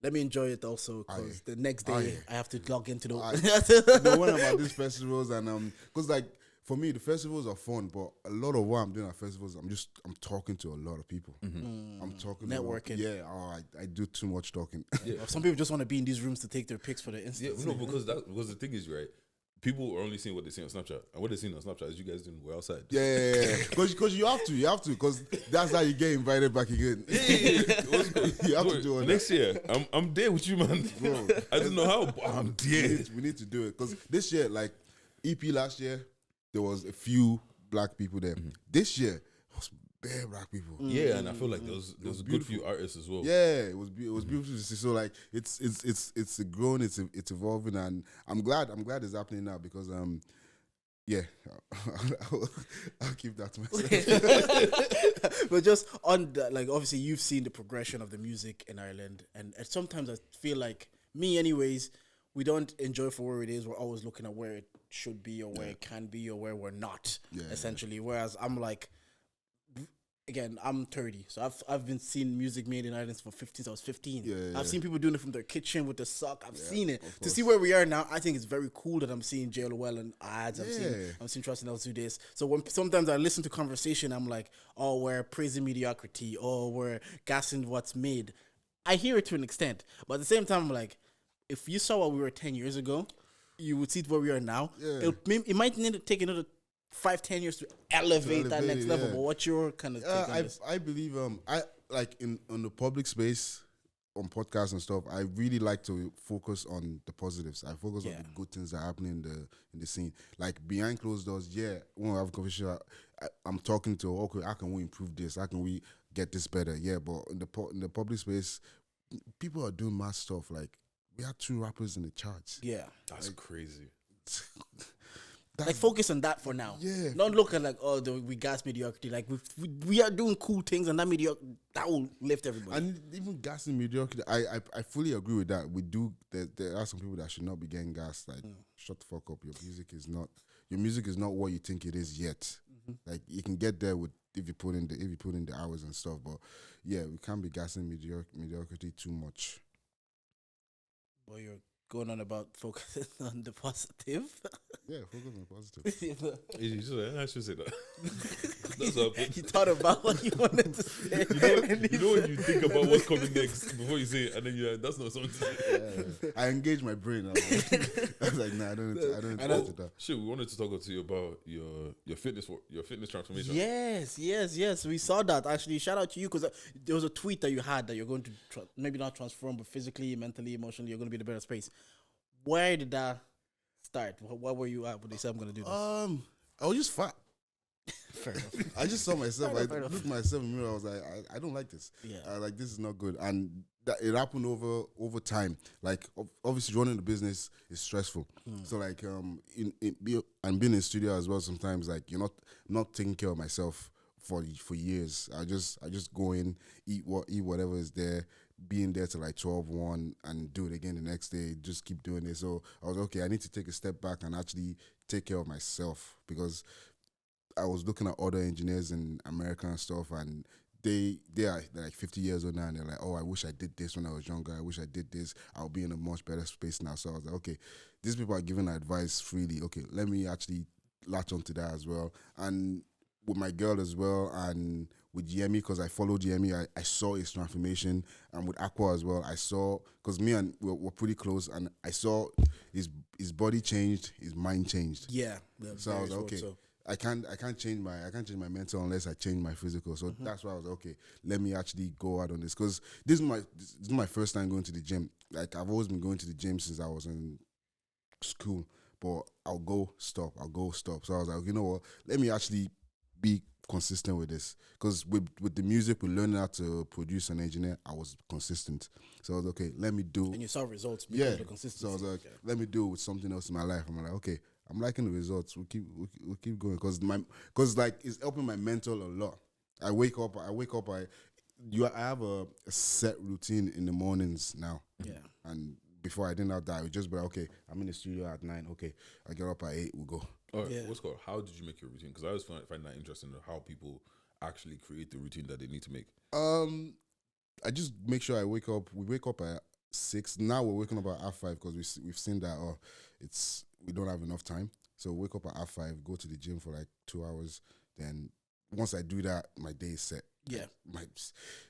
A: let me enjoy it also because the next day I have to log into the...
B: No one about these festivals and because like for me the festivals are fun, but a lot of what I'm doing at festivals I'm talking to a lot of people. I'm talking
A: networking.
B: I do too much talking.
A: Yeah. Some people just want to be in these rooms to take their pics for the Insta.
C: Yeah, no, because the thing is, right, people are only seeing what they see on Snapchat, and what they see on Snapchat is you guys doing well outside.
B: Yeah. Because you have to, because that's how you get invited back again. You have to do it.
C: Next year, I'm there with you, man. Bro, I don't know how, but I'm there.
B: We need to do it because this year, like EP last year, there was a few black people there. This year, it was bare black people.
C: Yeah, and I feel like there was a good few artists as well.
B: Yeah, it was beautiful to see. So like it's grown, it's evolving, and I'm glad it's happening now because I'll keep that to myself.
A: But just on the, like, obviously you've seen the progression of the music in Ireland, and sometimes I feel like, me anyways, we don't enjoy for where it is. We're always looking at where it should be or where it can be or where we're not, essentially. Whereas I'm like, again, I'm 30, so I've been seeing music made in Ireland since I was 15. I've seen people doing it from their kitchen with the sock. I've seen it. To see where we are now, I think it's very cool that I'm seeing JLOL and ads. I'm seeing Trust and Else do this. So when sometimes I listen to conversation, I'm like, oh, we're praising mediocrity, or we're gassing what's made. I hear it to an extent, but at the same time, I'm like, if you saw what we were 10 years ago, you would see where we are now. It might need to take another 5-10 years to elevate that next level. But what's your kind of take on this?
B: I believe I like on the public space, on podcasts and stuff, I really like to focus on the positives. I focus on the good things that are happening in the scene. Like behind closed doors, when we have a conversation, I'm talking to, okay, how can we improve this? How can we get this better? Yeah, but in the public space, people are doing mad stuff. Like we had 2 rappers in the charts.
A: Yeah,
C: that's crazy.
A: Like focus on that for now.
B: Yeah.
A: Don't look at like, we gas mediocrity. Like we are doing cool things, and that will lift everybody.
B: And even gassing mediocrity, I fully agree with that. We do. There are some people that should not be getting gassed. Like, shut the fuck up. Your music is not what you think it is yet. Like you can get there if you put in the hours and stuff. But yeah, we can't be gassing mediocrity too much.
A: Well, you're going on about focusing on the positive.
B: Yeah, focus on the positive.
C: I should say that. That's happened.
A: He thought about what you wanted to say.
C: You know when you think about what's coming next before you say it, and then you're like, that's not something to say.
B: I engage my brain. I was like, nah, I don't need to do that.
C: Shit, we wanted to talk to you about your fitness transformation.
A: Yes. We saw that actually. Shout out to you because there was a tweet that you had that you're going to maybe not transform, but physically, mentally, emotionally, you're going to be in a better space. Where did that start? What were you at when they said I'm going to do this?
B: I was just fat.
A: Fair enough.
B: I just saw myself.
A: Fair
B: I
A: enough.
B: looked at myself in the mirror. I was like, I don't like this.
A: Yeah.
B: Like this is not good. And that it happened over time. Like obviously running the business is stressful. So like and being in studio as well. Sometimes like you're not taking care of myself for years. I just go in, eat whatever is there. Being there till like 12, 1 and do it again the next day, just keep doing it. So I was okay, I need to take a step back and actually take care of myself because I was looking at other engineers in America and stuff, and they're like 50 years old now, and they're like, oh, I wish I did this when I was younger. I wish I did this. I'll be in a much better space now. So I was like, okay, these people are giving advice freely. Okay, let me actually latch onto that as well. And with my girl as well, and with Yemi, because I followed Yemi, I saw his transformation, and with Aqua as well, I saw, because me and we're pretty close, and I saw his body changed, his mind changed.
A: Yeah.
B: So I was like, okay. I can't change my mental unless I change my physical. So that's why I was like, okay, let me actually go out on this, because this is my first time going to the gym. Like I've always been going to the gym since I was in school, but I'll go stop. So I was like, you know what? Let me actually be consistent with this, because with the music, we learned how to produce and engineer. I was consistent, so I was okay. Let me do.
A: And you saw results. Because of the consistency.
B: So I was like, let me do it with something else in my life. I'm like, okay, I'm liking the results. We'll keep going, because like it's helping my mental a lot. I wake up. I have a set routine in the mornings now.
A: Yeah.
B: And before I didn't have that. I would just be like, okay, I'm in the studio at 9. Okay, I get up at 8. We'll go.
C: All right, what's called? How did you make your routine? Because I always find that interesting, how people actually create the routine that they need to make.
B: I just make sure I wake up. We wake up at 6. Now we're waking up at 5 because we've seen that we don't have enough time. So wake up at 5, go to the gym for like 2 hours. Then once I do that, my day is set.
A: Yeah.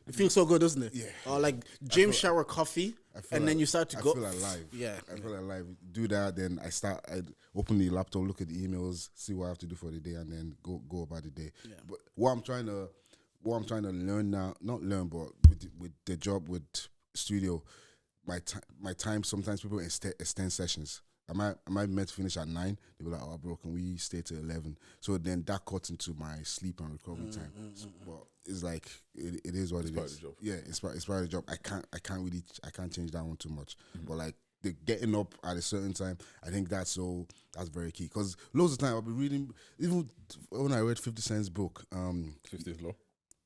B: It
A: feels so good, doesn't it?
B: Yeah.
A: Or like gym, shower, coffee, and then you start to go.
B: I feel alive.
A: Yeah.
B: I feel alive. Do that, then I open the laptop, look at the emails, see what I have to do for the day, and then go about the day. Yeah. But what I'm trying to learn now, not learn, but with the job with studio, my time, sometimes people extend sessions. Am I meant to finish at 9? They were like, oh, bro, can we stay till 11? So then that cuts into my sleep and recovery time. But it's like it is what it is.
C: Part of the job.
B: Yeah, it's part of the job. I can't change that one too much. But like the getting up at a certain time, I think that's very key. Because loads of time I'll be reading, even when I read 50 Cent's book.
C: 50th Law?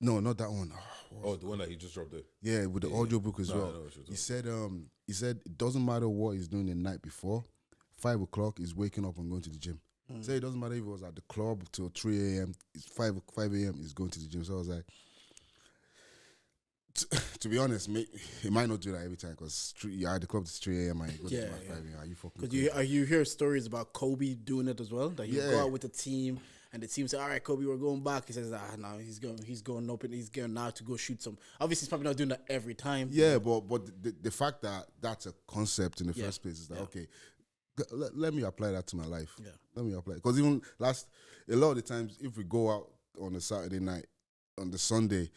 B: No, not that one.
C: The one that he just dropped there.
B: Yeah, with the audio book as well. He said it doesn't matter what he's doing the night before. 5 o'clock is waking up and going to the gym. Say it doesn't matter if it was at the club till 3 a.m. It's 5 a.m. is going to the gym. So I was like, to be honest, he might not do that every time, because you're at the club till 3 a.m. and you go to 5 a.m. Are you fucking?
A: Because you hear stories about Kobe doing it as well. That he go out with the team, and the team say, "All right, Kobe, we're going back." He says, no, he's going open. He's going now to go shoot some. Obviously, he's probably not doing that every time.
B: Yeah, but the fact that that's a concept in the first place is that okay. Let me apply that to my life. Yeah. Let me apply, because even a lot of the times, if we go out on a Saturday night, on the Sunday,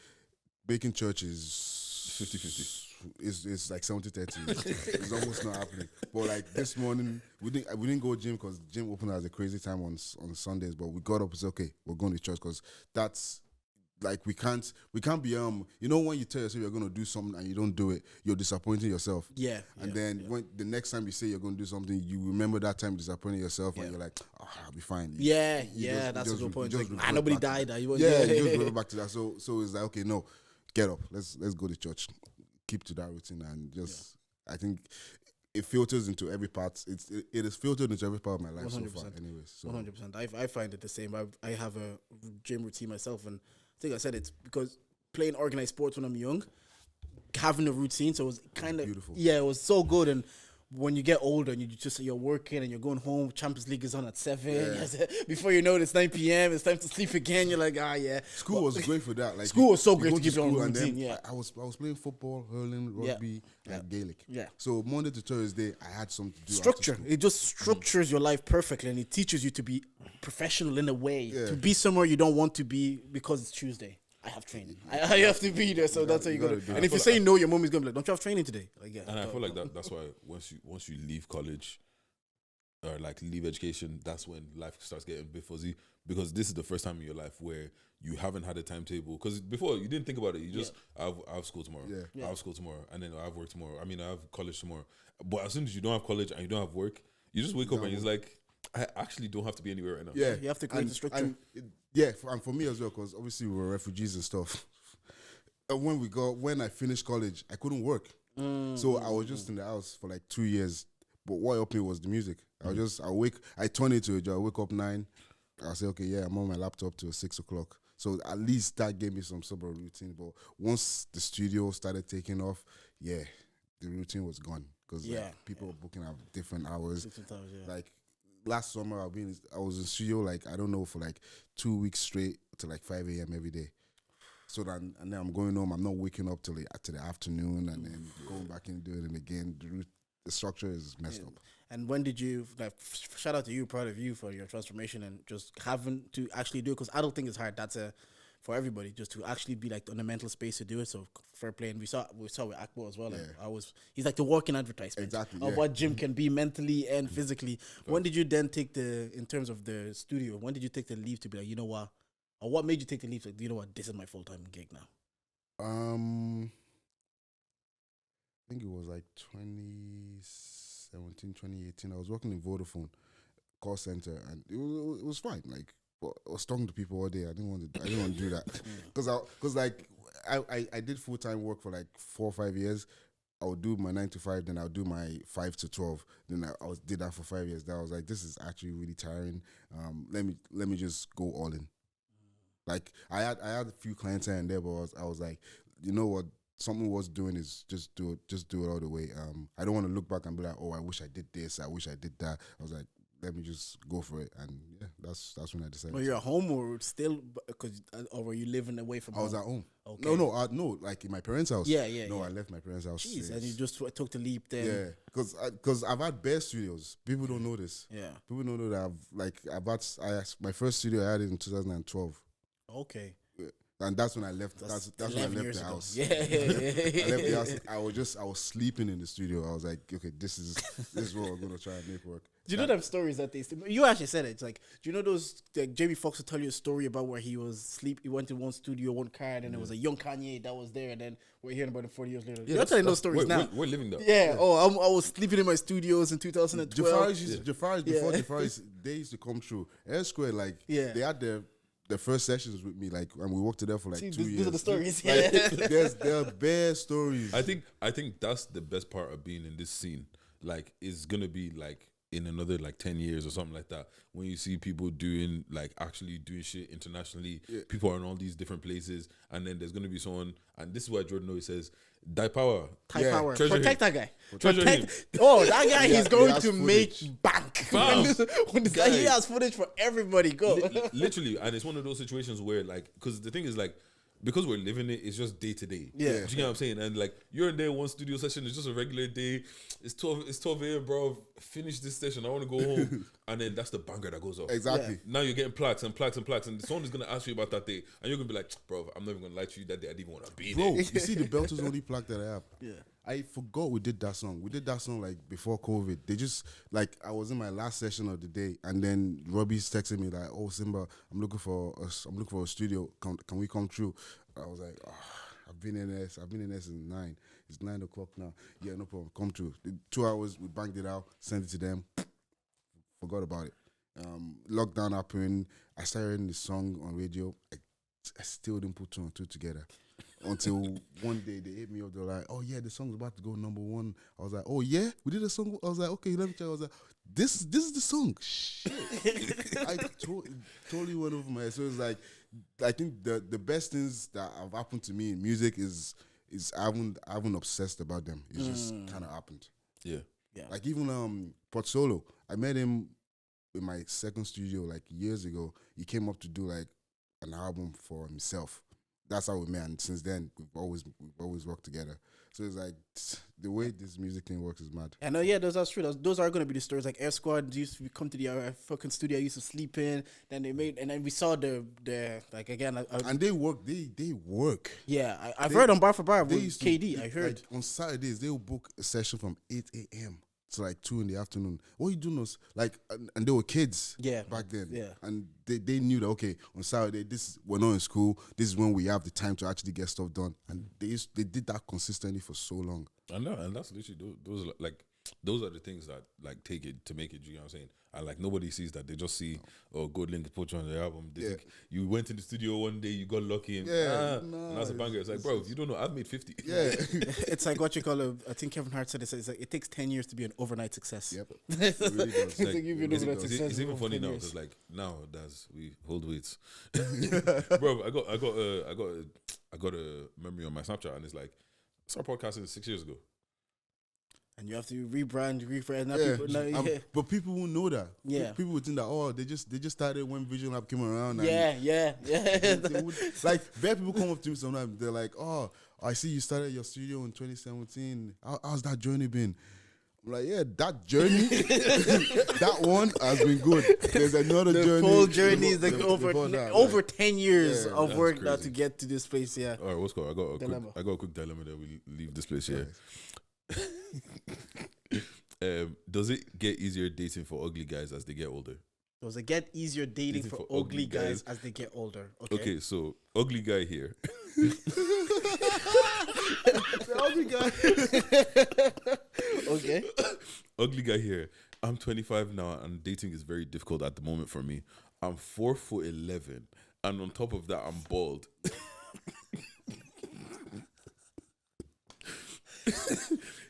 B: baking church is
C: 50-50.
B: It's like 70-30. It's almost not happening. But like this morning, we didn't go gym because gym opened at a crazy time on Sundays. But we got up and said, okay, we're going to church, because that's. Like we can't be you know, when you tell yourself you're gonna do something and you don't do it, you're disappointing yourself.
A: Yeah.
B: And then when the next time you say you're gonna do something, you remember that time disappointing yourself, and you're like, oh, I'll be fine.
A: That's a good point. Like, nobody died.
B: You just go back to that. So it's like, okay, no, get up. Let's go to church. Keep to that routine, and just I think it filters into every part. It is filtered into every part of my life 100%. So far. Anyways,
A: 100%. I find it the same. I have a gym routine myself, and I think I said it's because playing organized sports when I'm young, having a routine, so it was kind of
B: beautiful.
A: Yeah, it was so good. And when you get older and you're working and you're going home, Champions League is on at 7. Before you know it, it's 9 p.m. It's time to sleep again. You're like,
B: School was great for that. Like
A: school was so great to give you
B: school
A: on routine.
B: I was playing football, hurling, rugby, and Gaelic.
A: Yeah.
B: So Monday to Thursday, I had something to do.
A: Structure. It just structures your life perfectly, and it teaches you to be professional in a way, to be somewhere you don't want to be because it's Tuesday. I have training. I have to be there, so that's how you got to do it. And if you say no, your mom is going to be like, don't you have training today? Like,
C: and I feel like that's why once you leave college or like leave education, that's when life starts getting a bit fuzzy, because this is the first time in your life where you haven't had a timetable. Because before, you didn't think about it. You just, I have school tomorrow. I have school tomorrow. And then I have work tomorrow. I mean, I have college tomorrow. But as soon as you don't have college and you don't have work, you just wake up and it's like, I actually don't have to be anywhere right now.
A: Yeah, you have to create the structure.
B: And for me as well, because obviously we were refugees and stuff. And when I finished college, I couldn't work. So I was just in the house for like 2 years. But what helped me was the music. I turn into a job. I wake up 9. I say, okay, I'm on my laptop till 6 o'clock. So at least that gave me some sort of routine. But once the studio started taking off, the routine was gone. Because people were booking at different hours. Like last summer, I was in studio, like, I don't know, for like 2 weeks straight to like 5 a.m. every day. So then I'm going home. I'm not waking up till the afternoon and then going back and doing it again. The structure is messed up.
A: And when did you, like, shout out to you, proud of you for your transformation and just having to actually do it, because I don't think it's hard. That's for everybody, just to actually be like on the mental space to do it. So fair play. And we saw with Akbo as well. Like, he's like the walking advertisement of what gym can be mentally and physically. When did you then take in terms of the studio, when did you take the leave to be like, you know what, or what made you take the leave? Like, you know what, this is my full-time gig now.
B: I think it was like 2017, 2018. I was working in Vodafone call center, and it was fine. Like, I was talking to people all day. I didn't want to do that because I did full-time work for like 4 or 5 years. I would do my 9 to 5, then I would do my 5 to 12. Then I did that for 5 years. Then I was like, this is actually really tiring. Let me just go all in. Like, I had a few clients here and there, but I was like, you know what? Something worth doing is just do it all the way. I don't want to look back and be like, oh, I wish I did this, I wish I did that. I was like, let me just go for it, and that's when I decided.
A: Were you at home or still, or were you living away from home?
B: I was at home.
A: Okay.
B: No, like in my parents' house.
A: Yeah.
B: I left my parents' house.
A: Jeez, and you just took the leap then.
B: Yeah, because I've had bare studios. People don't know this. Yeah, people don't know that my first studio I had it in 2012.
A: Okay.
B: And that's when I left. That's when I left the house.
A: Yeah.
B: I left the house. I was sleeping in the studio. I was like, okay, this is what we're gonna try and make work.
A: Do you know them stories that you actually said it? It's like, do you know those, like, Jamie Foxx will tell you a story about where he went to one studio, one car, and then there was a young Kanye that was there, and then we're hearing about it 40 years later. You're telling those stories now.
C: We're living that.
A: Yeah. Oh, I was sleeping in my studios in 2012.
B: Jafari's before Jafari's, they used to come through. Air Square, like, they had their first sessions with me, like, and we worked together for like 2 years.
A: These are the stories.
B: Like, there are bare stories.
C: I think that's the best part of being in this scene. Like, it's gonna be like in another like 10 years or something like that, when you see people doing, like, actually doing shit internationally, people are in all these different places, and then there's gonna be someone, and this is why Jordan always says, die power.
A: Power. Protect that guy.
C: Him.
A: Oh, that guy is going to make
B: footage.
A: bank. When this guy, he has footage for everybody. Go.
C: Literally, and it's one of those situations where, like, because the thing is, like, because we're living it, it's just day to day.
A: Yeah.
C: Do you get what I'm saying? And like, you're in there one studio session, it's just a regular day. It's 12 a.m., bro. Finish this session. I want to go home. And then that's the banger that goes off.
B: Exactly.
C: Now you're getting plaques and plaques and plaques, and someone is gonna ask you about that day, and you're gonna be like, bro, I'm not even gonna lie to you, that day I didn't even want to be there.
B: Bro, you see the Belters only plaque that I have.
A: Yeah.
B: I forgot we did that song. We did that song like before COVID. They just, like, I was in my last session of the day, and then Robbie's texting me like, "Oh, Simba, I'm looking for a studio. Can we come through?" I was like, I've been in there since 9. It's 9 o'clock now. Yeah, no problem. Come through. 2 hours, we banged it out, sent it to them. Forgot about it. Lockdown happened. I started hearing the song on radio. I still didn't put 2 and 2 together. Until one day they hit me up. They're like, "Oh yeah, the song's about to go #1." I was like, "Oh yeah, we did a song." I was like, "Okay, let me check." I was like, "This is the song." Shit, I totally went over my head. So it's like, I think the best things that have happened to me in music is I haven't obsessed about them. It's just kind of happened.
C: Yeah.
A: Yeah.
B: Like even Port Solo, I met him in my second studio like years ago. He came up to do like an album for himself. That's how we met, and since then we've always worked together. So it's like the way this music thing works is mad.
A: I know, yeah, those are true. Those are going to be the stories. Like Air Squad used to come to the fucking studio I used to sleep in. Then they made, and then we saw the like again.
B: And they work. They work.
A: Yeah, I've heard on Bar for Bar with KD.
B: To,
A: I heard
B: like, on Saturdays they will book a session from 8 a.m. to like 2 in the afternoon. What you doing was like, and they were kids.
A: Yeah,
B: back then.
A: Yeah,
B: and they knew that okay, on Saturday we're not in school. This is when we have the time to actually get stuff done. And they did that consistently for so long.
C: I know, and that's literally those are the things that like take it to make it. You know what I'm saying? And like nobody sees that. They just see Good Link put you on the album. They think you went to the studio one day, you got lucky, and and that's a banger. It's like, bro, if you don't know, I've made 50.
B: Yeah,
A: it's like what you call I think Kevin Hart said it's like it takes 10 years to be an overnight success.
B: Yep,
C: it really does. It's even funny now because like now that's we hold weights, bro. I got a memory on my Snapchat, and it's like I started podcasting 6 years ago.
A: And you have to rebrand.
B: But people won't know that.
A: Yeah,
B: people would think that they just started when Vision Lab came around.
A: Yeah.
B: Like bad people come up to me sometimes. They're like, "Oh, I see you started your studio in 2017. How's that journey been?" I'm like, yeah, that journey, that one has been good. There's another journey.
A: The full journey is like over 10 years of work now to get to this place. Yeah.
C: All right, what's called? I got a quick dilemma that we leave this place here. Does it get easier dating for ugly guys as they get older?
A: Does it get easier dating for ugly guys as they get older?
C: Okay, so ugly guy here.
B: Ugly guy.
A: Okay.
C: Ugly guy here. I'm 25 now, and dating is very difficult at the moment for me. I'm 4'11", and on top of that, I'm bald.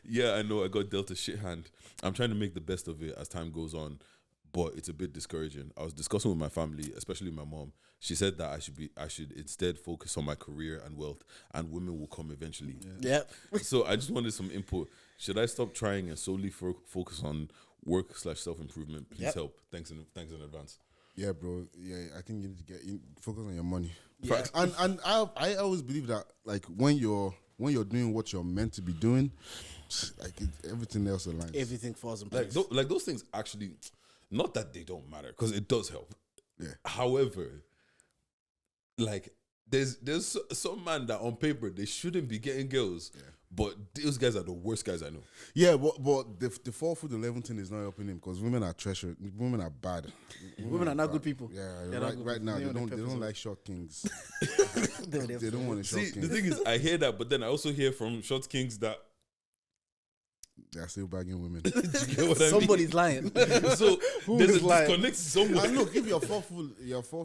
C: Yeah, I know I got dealt a shit hand. I'm trying to make the best of it as time goes on, but it's a bit discouraging. I was discussing with my family, especially my mom. She said that I should instead focus on my career and wealth, and women will come eventually.
A: Yeah.
C: So I just wanted some input. Should I stop trying and solely focus on work/self-improvement? Please help. Thanks in advance.
B: Yeah, bro. Yeah, I think you need to focus on your money.
A: Yeah.
B: And I always believe that like when you're doing what you're meant to be doing, like everything else aligns.
A: Everything falls in place.
C: Like those things actually, not that they don't matter, because it does help.
B: Yeah.
C: However, like there's some man that on paper they shouldn't be getting girls, but those guys are the worst guys I know.
B: Yeah, but the fall through the 11 thing is not helping him because women are treasured. Women are bad.
A: Women are not good people.
B: Yeah, right now they don't like short kings. They don't want to short kings.
C: The thing is, I hear that, but then I also hear from short kings that
B: they're still bagging women.
C: Do you get what
A: Somebody's lying.
C: So there's a disconnect somewhere.
B: And look, if you're 4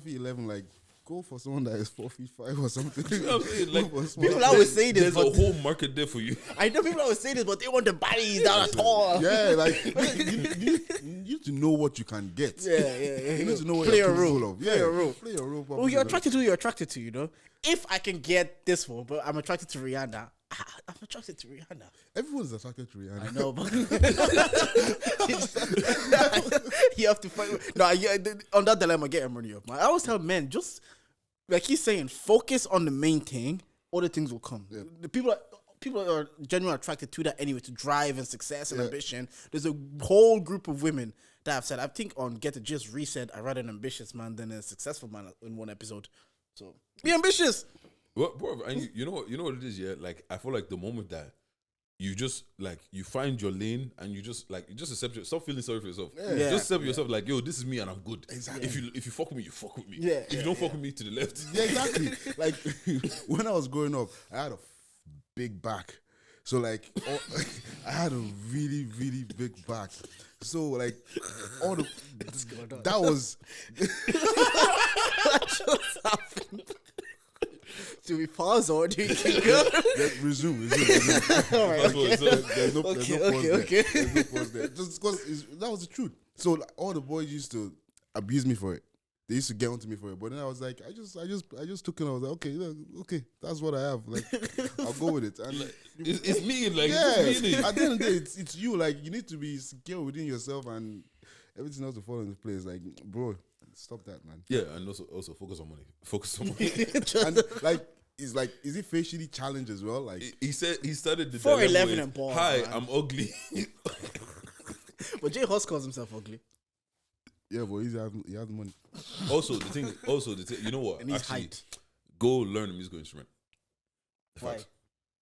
B: feet 11, like go for someone that is 4 feet 5 or something.
C: You know what I'm saying? Like,
A: people always say this.
C: There's a whole market there for you.
A: I know people always say this, but they want the bodies that are tall.
B: Yeah, like you need to know what you can get.
A: Yeah.
B: You need to know what
A: play
B: you're
A: a role.
B: capable of. Yeah, play a role.
A: Well, you're attracted to, you know. If I can get this one, but I'm attracted to Rihanna. I'm attracted to Rihanna.
B: Everyone's attracted to Rihanna.
A: I know, but you have to fight. No, on that dilemma, get your money up, man. I always tell men, just like he's saying, focus on the main thing. Other things will come. Yeah. The people are genuinely attracted to that anyway, to drive and success and ambition. There's a whole group of women that have said, I think on Get the Gist reset, I'd rather an ambitious man than a successful man in one episode. So be ambitious.
C: Well, bro, and you know what it is, yeah? Like, I feel like the moment that you just, like, you find your lane and you just accept it. Stop feeling sorry for yourself.
A: Yeah.
C: Just accept yourself like, yo, this is me and I'm good.
B: Exactly.
C: If you fuck with me, you fuck with me.
A: Yeah.
C: If you don't fuck with me, to the left.
B: Yeah, exactly. Like, when I was growing up, I had a big back. So, like, I had a really, really big back. So, like, that was...
A: What just happened? Do we pause or do we keep going?
B: Resume.
A: All right, okay.
B: There's no pause there.
A: Okay.
B: There's no pause there. Just because that was the truth. So like, all the boys used to abuse me for it. they used to get onto me for it, but then I was like, I just took it. I was like, okay, that's what I have. Like, I'll go with it. And
C: it's me, like,
B: yeah.
C: it's me.
B: At the end of the day, it's you. Like, you need to be secure within yourself, and everything else to fall into place. Like, bro, stop that, man.
C: Yeah, and also focus on money. Focus on money.
B: And like, is it facially challenged as well? Like,
C: he said he started the
A: 4'11" and bald.
C: Hi,
A: Man.
C: I'm ugly.
A: But Jay Huss calls himself ugly.
B: yeah, but he has money.
C: Also, the thing, you know what?
A: And he's
C: Actually,
A: height.
C: go learn a musical instrument.
A: Why?
C: Facts.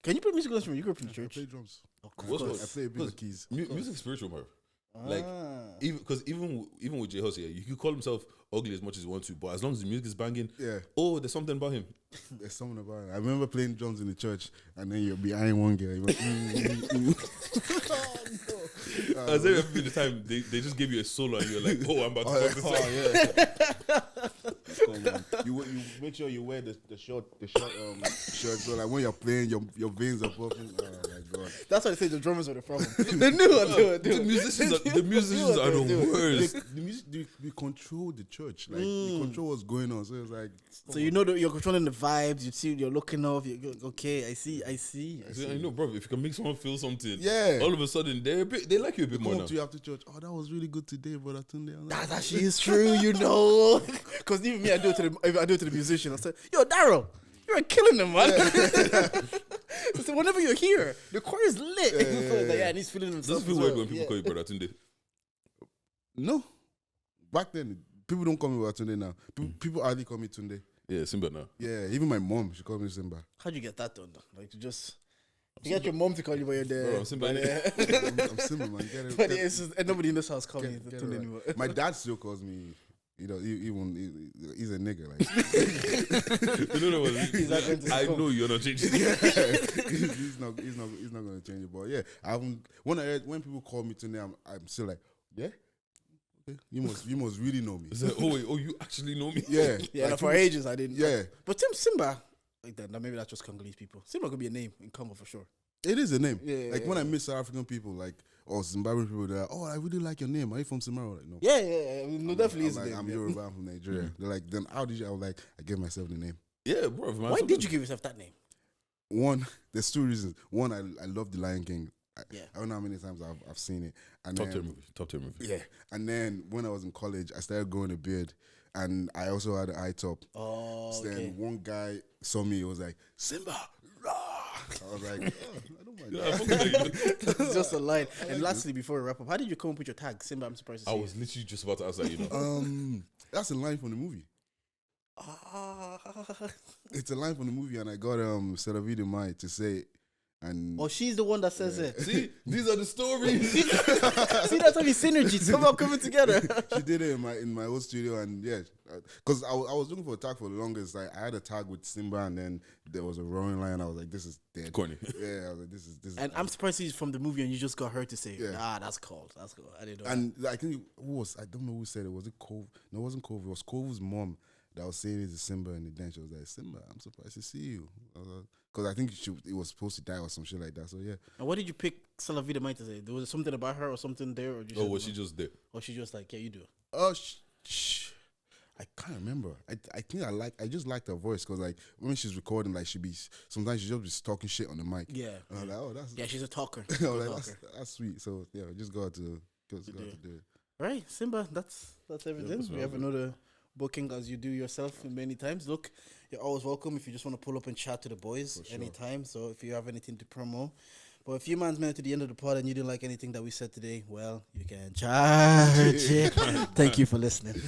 A: Can you play musical instrument? You grew up in the
B: I
A: church.
B: play drums.
A: Of
C: What's
A: course.
B: I play a bit of keys.
C: Music is spiritual, bro. Like,
A: Ah.
C: even with J Hus here, you could call himself ugly as much as you want to, but as long as the music is banging,
B: Yeah.
C: oh, there's something about him.
B: There's something about it. I remember playing drums in the church, and then you're behind one girl. You're like,
C: As every the time they just give you a solo, and you're like, oh, I'm about to fuck this up.
B: Come on. You make sure you wear the short shirt, so like when you're playing, your veins are popping. Oh my god.
A: That's why they say the drummers are the problem. They knew what they
C: The
A: were
C: musicians are the worst.
B: The music, they control the church. Like they control what's going on. So it's like,
A: So you know that you're controlling the vibes. You see, you're looking off. You go, okay, I see.
C: I know, bro. If you can make someone feel something,
B: Yeah.
C: all of a sudden they like you a bit more
B: come
C: now.
B: up to you after church. Oh, that was really good today, brother Tunde. I'm like,
A: That actually is true, you know. Because even me, I do it to the musician. I say, yo, Daryl, you're killing them, man. So whenever you're here, the choir is lit. And he's feeling himself.
C: Does it feel
A: as
C: weird
A: well.
C: when people call you brother Tunde?
B: no. Back then, people don't call me brother Tunde now. People hardly call me Tunde.
C: Yeah, Simba now.
B: Yeah, even my mom, she calls me Simba.
A: How'd you get that done? Like you get your mom to call you while you're there.
C: Bro, I'm Simba.
B: I'm Simba, man. Get it,
A: But it's just, and nobody in this house calls me
B: get it
A: Tunde
B: right.
A: anymore.
B: My dad still calls me. You know, he's a nigga. Like
C: You know what?
A: He's not going to
C: I
A: come.
C: know you're not changing.
B: he's not going to change it. But yeah, I haven't. When people call me today, I'm still like, yeah. Okay. You must really know me.
C: It's like, oh, you actually know me?
B: Yeah,
A: Yeah,
B: like,
A: no, for ages I didn't.
B: Yeah,
A: But Simba, like that, maybe that's just Congolese people. Simba could be a name in Congo for sure.
B: it is a name.
A: Yeah,
B: like when I meet South African people, like or Zimbabwean people, they're like, oh, I really like your name. Are you from Zimbabwe? Like, no.
A: Yeah. I mean, no, definitely is a
B: I'm like,
A: name.
B: I'm
A: yeah.
B: Yoruba. I'm from Nigeria. They're like, then how did you? I was like, I gave myself the name.
C: Yeah, bro. Man,
A: Why did you give yourself that name?
B: One, there's two reasons. One, I love The Lion King. I don't know how many times I've seen it. And
C: Top
B: then,
C: 10 movie.
B: Yeah. And then when I was in college, I started growing a beard, and I also had an eye top.
A: Oh,
B: So
A: okay.
B: then one guy saw me. He was like, Simba, rah! I was like, oh, I don't mind.
C: Yeah, I fucking know you.
A: It's just a line. And lastly, before we wrap up, how did you come up with your tag? Simba, I'm surprised to see
C: I was literally just about to ask that, you know.
B: That's a line from the movie. It's a line from the movie, and I got Seravi Mai to say it. And
A: Oh, she's the one that says it.
C: See, these are the stories.
A: See, that's how we synergy. Somehow coming together.
B: she did it in my old studio, and yeah, because I was looking for a tag for the longest. Like I had a tag with Simba, and then there was a roaring lion. I was like, this is dead.
C: Corny.
B: Yeah, I was like, this is.
A: And I'm surprised he's from the movie and you just got her to say,
B: Yeah.
A: that's cool. That's cool. I didn't know.
B: And I think I don't know who said it. Was it Cove? No, it wasn't Cove. It was Cove's mom that was saying it to Simba, and then she was like, Simba, I'm surprised to see you. Because I think it was supposed to die or some shit like that. So yeah.
A: And what did you pick Salavida Mind to say? There was something about her or something there? Or
C: Oh, was she just there?
A: Or she just like, yeah, you do it.
B: Oh, I can't remember. I think I just like her voice because like when she's recording, like sometimes she just be talking shit on the mic.
A: Yeah.
B: And I'm like, oh, that's
A: Yeah, she's a talker.
B: I was like, that's sweet. So yeah, just got to do it.
A: Right, Simba, that's everything.
C: that's
A: We have another booking as you do yourself many times. Look, you're always welcome if you just want to pull up and chat to the boys anytime. So if you have anything to promo. But if you man's made it to the end of the pod and you didn't like anything that we said today, well, you can charge it. Thank you for listening.